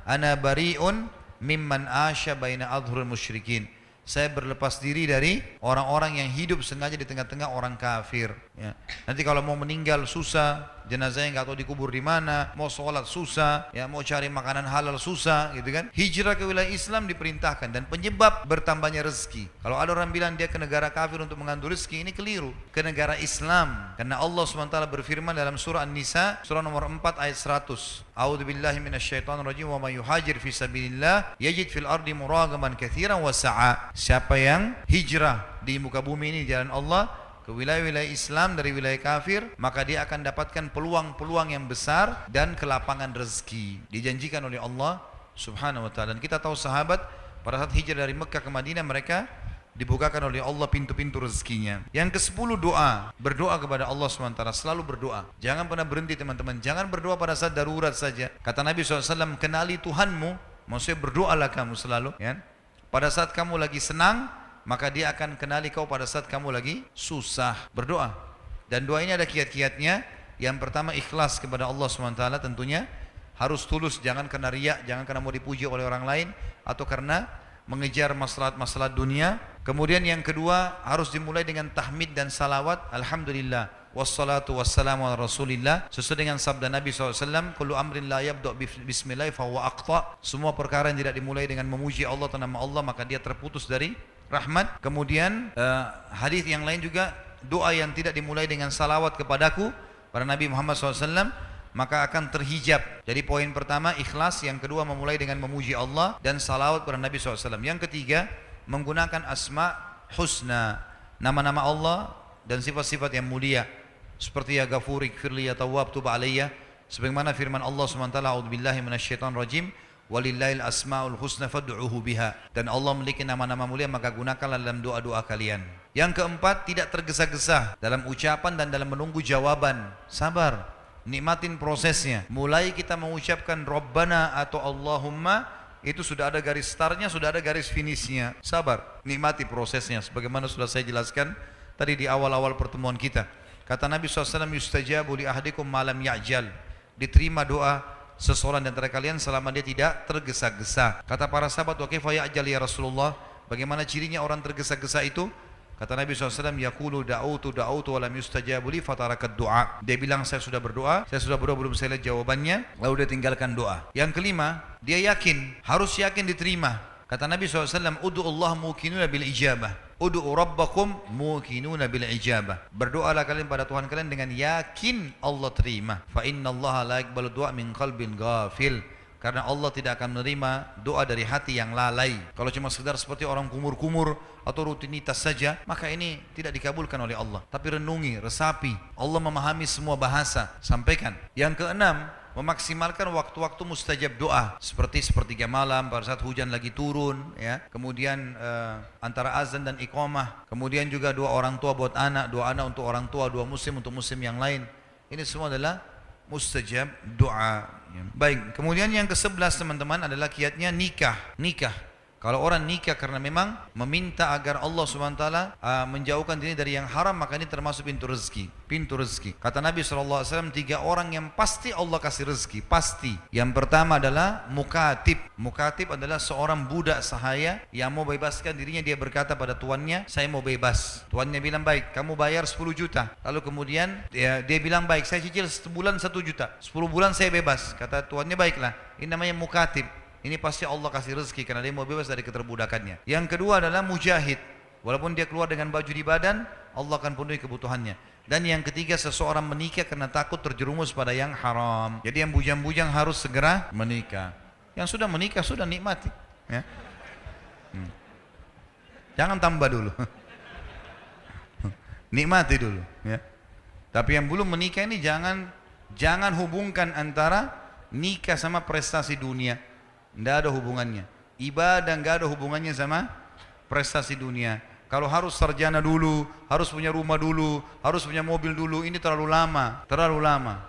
[SPEAKER 1] ana bari'un mimman asya baina adhurul musyrikin. Saya berlepas diri dari orang-orang yang hidup sengaja di tengah-tengah orang kafir. Ya. Nanti kalau mau meninggal susah, jenazahnya nggak tahu dikubur di mana, mau sholat susah, ya mau cari makanan halal susah, gitu kan? Hijrah ke wilayah Islam diperintahkan dan penyebab bertambahnya rezeki. Kalau ada orang bilang dia ke negara kafir untuk mengambil rezeki, ini keliru. Ke negara Islam, karena Allah SWT berfirman dalam surah An-Nisa, surah nomor 4 ayat 100. A'udzubillahi minasyaitonirrajim, wa may yuhajir fi sabilillah yajid fil ardi muragaman katsiran wa sa'a. Siapa yang hijrah di muka bumi ini di jalan Allah ke wilayah-wilayah Islam dari wilayah kafir, maka dia akan dapatkan peluang-peluang yang besar dan kelapangan rezeki dijanjikan oleh Allah Subhanahu wa taala. Dan kita tahu sahabat pada saat hijrah dari Mekah ke Madinah, mereka dibukakan oleh Allah pintu-pintu rezekinya. Yang ke-10 doa, berdoa kepada Allah SWT, selalu berdoa. Jangan pernah berhenti teman-teman, jangan berdoa pada saat darurat saja. Kata Nabi SAW, kenali Tuhanmu, maksudnya berdoalah kamu selalu. Ya. Pada saat kamu lagi senang, maka dia akan kenali kau pada saat kamu lagi susah. Berdoa. Dan doa ini ada kiat-kiatnya. Yang pertama ikhlas kepada Allah SWT tentunya. Harus tulus, jangan karena riya, jangan karena mau dipuji oleh orang lain, atau karena mengejar masalah dunia. Kemudian yang kedua harus dimulai dengan tahmid dan salawat. Alhamdulillah wassalatu wassalamu ala rasulillah, sesuai dengan sabda Nabi SAW, kullu amrin la yabda' bismillah fahuwa aqta. Semua perkara yang tidak dimulai dengan memuji Allah atau nama Allah, maka dia terputus dari rahmat. Kemudian hadis yang lain juga, doa yang tidak dimulai dengan salawat kepadaku pada Nabi Muhammad SAW, maka akan terhijab. Jadi poin pertama ikhlas, yang kedua memulai dengan memuji Allah dan salawat kepada Nabi SAW. Yang ketiga menggunakan asma husna, nama-nama Allah dan sifat-sifat yang mulia, seperti ya Ghafur, Ighfirli, ya Tawwab, Tub Alayya, sebagaimana firman Allah SWT, a'udzubillahi minasyaitonir rajim, walillahil asmaul husna fad'uhu biha. Dan Allah memiliki nama-nama mulia, maka gunakanlah dalam doa-doa kalian. Yang keempat, tidak tergesa-gesa dalam ucapan dan dalam menunggu jawaban. Sabar, nikmatin prosesnya. Mulai kita mengucapkan Rabbana atau Allahumma, itu sudah ada garis startnya, sudah ada garis finishnya. Sabar, nikmati prosesnya. Sebagaimana sudah saya jelaskan tadi di awal-awal pertemuan kita. Kata Nabi SAW, yustajabu li ahadikum malam ya'jal. Diterima doa seseorang di antara kalian selama dia tidak tergesa-gesa. Kata para sahabat, wa kaifa ya'jal ya Rasulullah? Bagaimana cirinya orang tergesa-gesa itu? Kata Nabi SAW, yaqulu da'utu wa lam yustajabu li fatarakat du'a. Dia bilang, saya sudah berdoa belum saya lihat jawabannya, lalu dia tinggalkan doa. Yang kelima, dia yakin, harus yakin diterima. Kata Nabi SAW, udu'ullah muqinuna bil ijabah, udu'u rabbakum muqinuna bil ijabah. Berdoalah kalian pada Tuhan kalian dengan yakin Allah terima. Fa inna Allah la yaqbalu du'a min qalbin ghafil. Karena Allah tidak akan menerima doa dari hati yang lalai. Kalau cuma sekedar seperti orang kumur-kumur atau rutinitas saja, maka ini tidak dikabulkan oleh Allah. Tapi renungi, resapi. Allah memahami semua bahasa. Sampaikan. Yang keenam, memaksimalkan waktu-waktu mustajab doa, seperti sepertiga malam pada saat hujan lagi turun, ya. Kemudian antara azan dan iqamah. Kemudian juga doa orang tua buat anak, doa anak untuk orang tua, doa muslim untuk muslim yang lain. Ini semua adalah mustajab doa. Baik, kemudian yang ke-11 teman-teman adalah kiatnya nikah. Kalau orang nikah karena memang meminta agar Allah SWT menjauhkan diri dari yang haram, maka ini termasuk pintu rezeki. Kata Nabi SAW, 3 orang yang pasti Allah kasih rezeki, pasti. Yang pertama adalah mukatib. Mukatib adalah seorang budak sahaya yang mau bebaskan dirinya. Dia berkata pada tuannya, saya mau bebas. Tuannya bilang, baik, kamu bayar 10 juta. Lalu kemudian dia bilang, baik, saya cicil sebulan 1 juta, 10 bulan saya bebas. Kata tuannya, baiklah, ini namanya mukatib. Ini pasti Allah kasih rezeki karena dia mau bebas dari keterbudakannya. Yang kedua adalah mujahid. Walaupun dia keluar dengan baju di badan, Allah akan penuhi kebutuhannya. Dan yang ketiga, seseorang menikah karena takut terjerumus pada yang haram. Jadi yang bujang-bujang harus segera menikah. Yang sudah menikah sudah nikmati, ya. Jangan tambah dulu. Nikmati dulu, ya. Tapi yang belum menikah ini jangan hubungkan antara nikah sama prestasi dunia. Tidak ada hubungannya. Ibadah tidak ada hubungannya sama prestasi dunia. Kalau harus sarjana dulu, harus punya rumah dulu, harus punya mobil dulu, ini terlalu lama.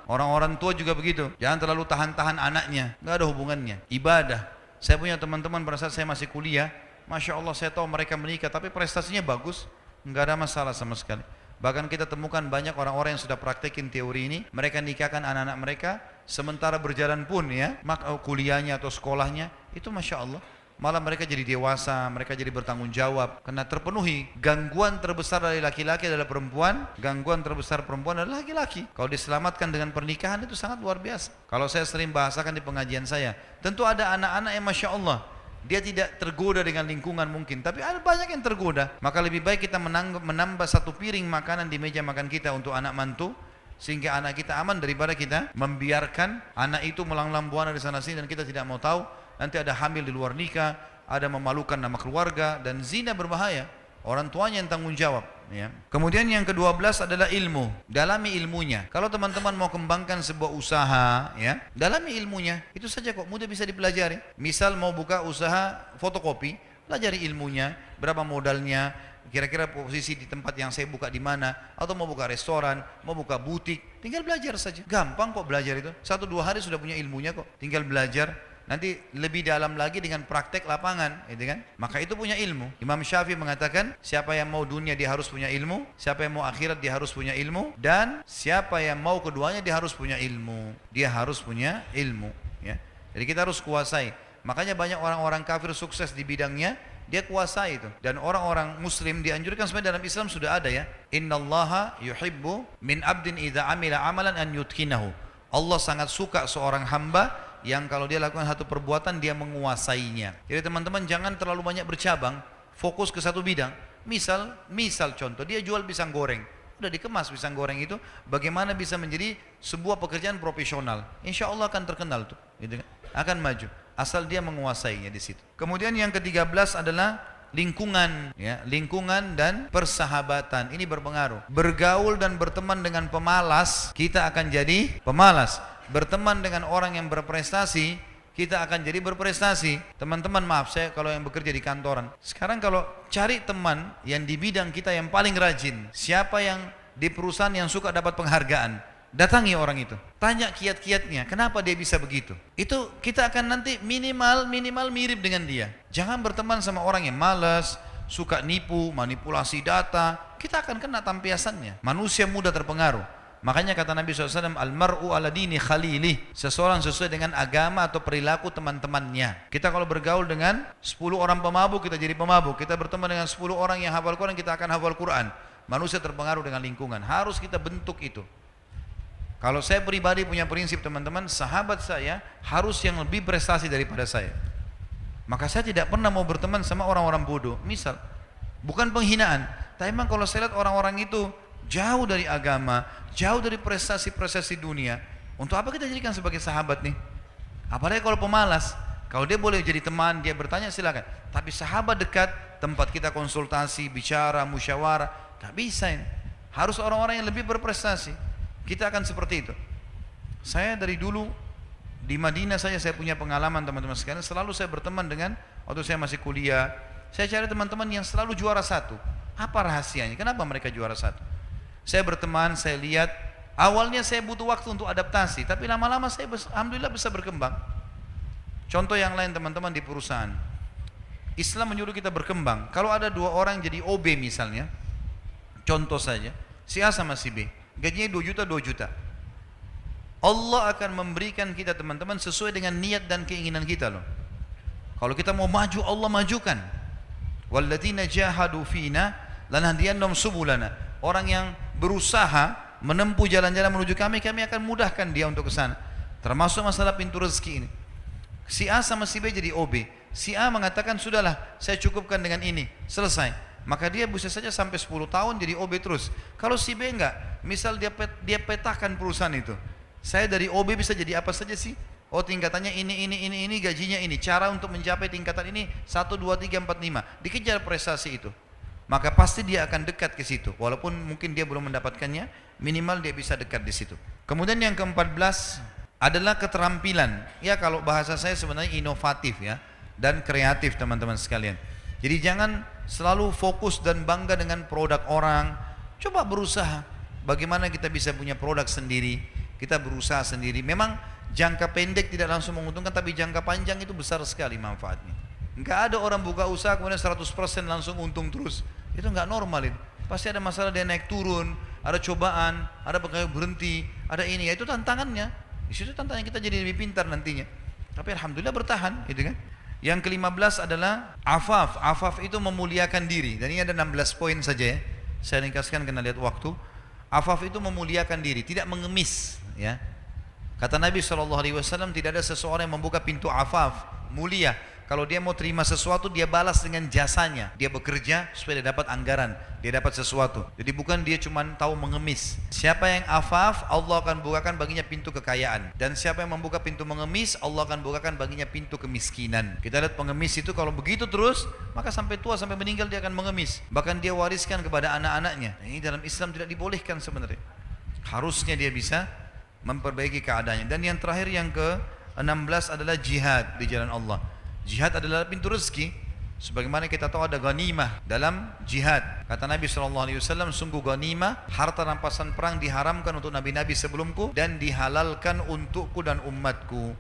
[SPEAKER 1] Orang-orang tua juga begitu. Jangan terlalu tahan-tahan anaknya. Tidak ada hubungannya. Ibadah. Saya punya teman-teman pada saat saya masih kuliah, Masya Allah saya tahu mereka menikah, tapi prestasinya bagus. Tidak ada masalah sama sekali. Bahkan kita temukan banyak orang-orang yang sudah praktekin teori ini, mereka nikahkan anak-anak mereka, sementara berjalan pun ya, kuliahnya atau sekolahnya, itu Masya Allah, malah mereka jadi dewasa, mereka jadi bertanggung jawab, karena terpenuhi. Gangguan terbesar dari laki-laki adalah perempuan, gangguan terbesar perempuan adalah laki-laki. Kalau diselamatkan dengan pernikahan itu sangat luar biasa. Kalau saya sering bahasakan di pengajian saya, tentu ada anak-anak yang Masya Allah, dia tidak tergoda dengan lingkungan mungkin, tapi ada banyak yang tergoda. Maka lebih baik kita menambah 1 piring makanan di meja makan kita untuk anak mantu, sehingga anak kita aman, daripada kita membiarkan anak itu melanglang buana di sana sini dan kita tidak mau tahu. Nanti ada hamil di luar nikah, ada memalukan nama keluarga, dan zina berbahaya. Orang tuanya yang tanggung jawab, ya. Kemudian yang ke-12 adalah ilmu. Dalami ilmunya. Kalau teman-teman mau kembangkan sebuah usaha, ya, dalami ilmunya. Itu saja kok, mudah bisa dipelajari. Misal mau buka usaha fotokopi, pelajari ilmunya, berapa modalnya, kira-kira posisi di tempat yang saya buka di mana, atau mau buka restoran, mau buka butik, tinggal belajar saja. Gampang kok belajar itu. 1-2 hari sudah punya ilmunya kok. Tinggal belajar. Nanti lebih dalam lagi dengan praktek lapangan, gitu kan? Maka itu punya ilmu. Imam Syafi'i mengatakan, siapa yang mau dunia dia harus punya ilmu, siapa yang mau akhirat dia harus punya ilmu, dan siapa yang mau keduanya dia harus punya ilmu. Dia harus punya ilmu, ya. Jadi kita harus kuasai. Makanya banyak orang-orang kafir sukses di bidangnya, dia kuasai itu. Dan orang-orang muslim dianjurkan, sebenarnya dalam Islam sudah ada ya. Innallaha yuhibbu min abdin idza amila amalan an yutkinahu. Allah sangat suka seorang hamba yang kalau dia lakukan satu perbuatan dia menguasainya. Jadi teman-teman jangan terlalu banyak bercabang, fokus ke satu bidang. Misal contoh, dia jual pisang goreng. Udah dikemas pisang goreng itu, bagaimana bisa menjadi sebuah pekerjaan profesional. Insya Allah akan terkenal tuh, gitu kan? Akan maju. Asal dia menguasainya di situ. Kemudian yang ke-13 adalah lingkungan, ya, lingkungan dan persahabatan. Ini berpengaruh. Bergaul dan berteman dengan pemalas, kita akan jadi pemalas. Berteman dengan orang yang berprestasi, kita akan jadi berprestasi. Teman-teman maaf, saya kalau yang bekerja di kantoran, sekarang kalau cari teman yang di bidang kita yang paling rajin, siapa yang di perusahaan yang suka dapat penghargaan, datangi orang itu, tanya kiat-kiatnya, kenapa dia bisa begitu. Itu kita akan nanti minimal mirip dengan dia. Jangan berteman sama orang yang malas, suka nipu, manipulasi data. Kita akan kena tampiasannya. Manusia mudah terpengaruh. Makanya kata Nabi SAW, almar'u ala dini khalilih. Seseorang sesuai dengan agama atau perilaku teman-temannya. Kita kalau bergaul dengan 10 orang pemabuk, kita jadi pemabuk. Kita berteman dengan 10 orang yang hafal Quran, kita akan hafal Quran. Manusia terpengaruh dengan lingkungan. Harus kita bentuk itu. Kalau saya pribadi punya prinsip teman-teman, sahabat saya harus yang lebih prestasi daripada saya. Maka saya tidak pernah mau berteman sama orang-orang bodoh. Misal, bukan penghinaan, tapi memang kalau saya lihat orang-orang itu jauh dari agama, jauh dari prestasi-prestasi dunia, untuk apa kita jadikan sebagai sahabat nih? Apalagi kalau pemalas, kalau dia boleh jadi teman, dia bertanya silakan. Tapi sahabat dekat, tempat kita konsultasi, bicara, musyawarah, tak bisa ini. Harus orang-orang yang lebih berprestasi. Kita akan seperti itu. Saya dari dulu di Madinah saya punya pengalaman teman-teman sekalian. Selalu saya berteman dengan, waktu saya masih kuliah, saya cari teman-teman yang selalu juara satu. Apa rahasianya? Kenapa mereka juara satu? Saya berteman, saya lihat. Awalnya saya butuh waktu untuk adaptasi, tapi lama-lama saya alhamdulillah bisa berkembang. Contoh yang lain teman-teman di perusahaan. Islam menyuruh kita berkembang. Kalau ada 2 orang jadi OB misalnya, contoh saja, si A sama si B. Gajinya 2 juta, 2 juta. Allah akan memberikan kita teman-teman sesuai dengan niat dan keinginan kita loh. Kalau kita mau maju, Allah majukan. Walladzina jahadu fina lanahdiyannahum subulana. Orang yang berusaha menempuh jalan-jalan menuju kami akan mudahkan dia untuk ke sana. Termasuk masalah pintu rezeki ini. Si A sama si B jadi OB. Si A mengatakan sudahlah, saya cukupkan dengan ini, selesai. Maka dia bisa saja sampai 10 tahun jadi OB terus. Kalau si B enggak, misal dia petakan perusahaan itu. Saya dari OB bisa jadi apa saja sih? Oh tingkatannya ini, gajinya ini. Cara untuk mencapai tingkatan ini 1, 2, 3, 4, 5. Dikejar prestasi itu. Maka pasti dia akan dekat ke situ. Walaupun mungkin dia belum mendapatkannya, minimal dia bisa dekat di situ. Kemudian yang ke-14 adalah keterampilan. Ya kalau bahasa saya sebenarnya inovatif ya. Dan kreatif teman-teman sekalian. Jadi jangan selalu fokus dan bangga dengan produk orang. Coba berusaha. Bagaimana kita bisa punya produk sendiri. Kita berusaha sendiri. Memang jangka pendek tidak langsung menguntungkan, tapi jangka panjang itu besar sekali manfaatnya. Enggak ada orang buka usaha kemudian 100% langsung untung terus. Itu enggak normal itu. Pasti ada masalah, dia naik turun, ada cobaan, ada pegawai berhenti, ada ini. Ya itu tantangannya. Di situ tantangan kita jadi lebih pintar nantinya. Tapi alhamdulillah bertahan, gitu kan. Yang ke-15 adalah afaf. Afaf itu memuliakan diri. Dan ini ada 16 poin saja ya. Saya ringkaskan karena lihat waktu. Afaf itu memuliakan diri, tidak mengemis ya. Kata Nabi SAW, tidak ada seseorang yang membuka pintu afaf, mulia. Kalau dia mau terima sesuatu, dia balas dengan jasanya. Dia bekerja supaya dia dapat anggaran, dia dapat sesuatu. Jadi bukan dia cuma tahu mengemis. Siapa yang afaf, Allah akan bukakan baginya pintu kekayaan. Dan siapa yang membuka pintu mengemis, Allah akan bukakan baginya pintu kemiskinan. Kita lihat pengemis itu kalau begitu terus, maka sampai tua, sampai meninggal dia akan mengemis. Bahkan dia wariskan kepada anak-anaknya. Ini dalam Islam tidak dibolehkan sebenarnya. Harusnya dia bisa memperbaiki keadaannya. Dan yang terakhir yang ke-16 adalah jihad di jalan Allah. Jihad adalah pintu rezeki. Sebagaimana kita tahu ada ghanimah dalam jihad. Kata Nabi SAW, sungguh ghanimah, harta rampasan perang diharamkan untuk nabi-nabi sebelumku dan dihalalkan untukku dan umatku.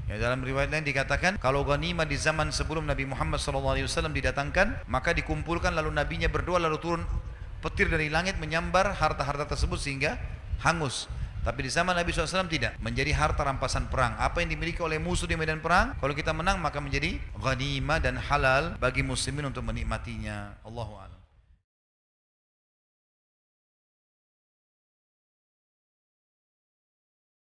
[SPEAKER 1] Ya, dalam riwayat lain dikatakan kalau ghanimah di zaman sebelum Nabi Muhammad SAW didatangkan, maka dikumpulkan lalu nabinya berdoa lalu turun petir dari langit menyambar harta-harta tersebut sehingga hangus. Tapi di zaman Nabi SAW tidak, menjadi harta rampasan perang. Apa yang dimiliki oleh musuh di medan perang, kalau kita menang maka menjadi ghanimah dan halal bagi muslimin untuk menikmatinya. Allahu a'lam.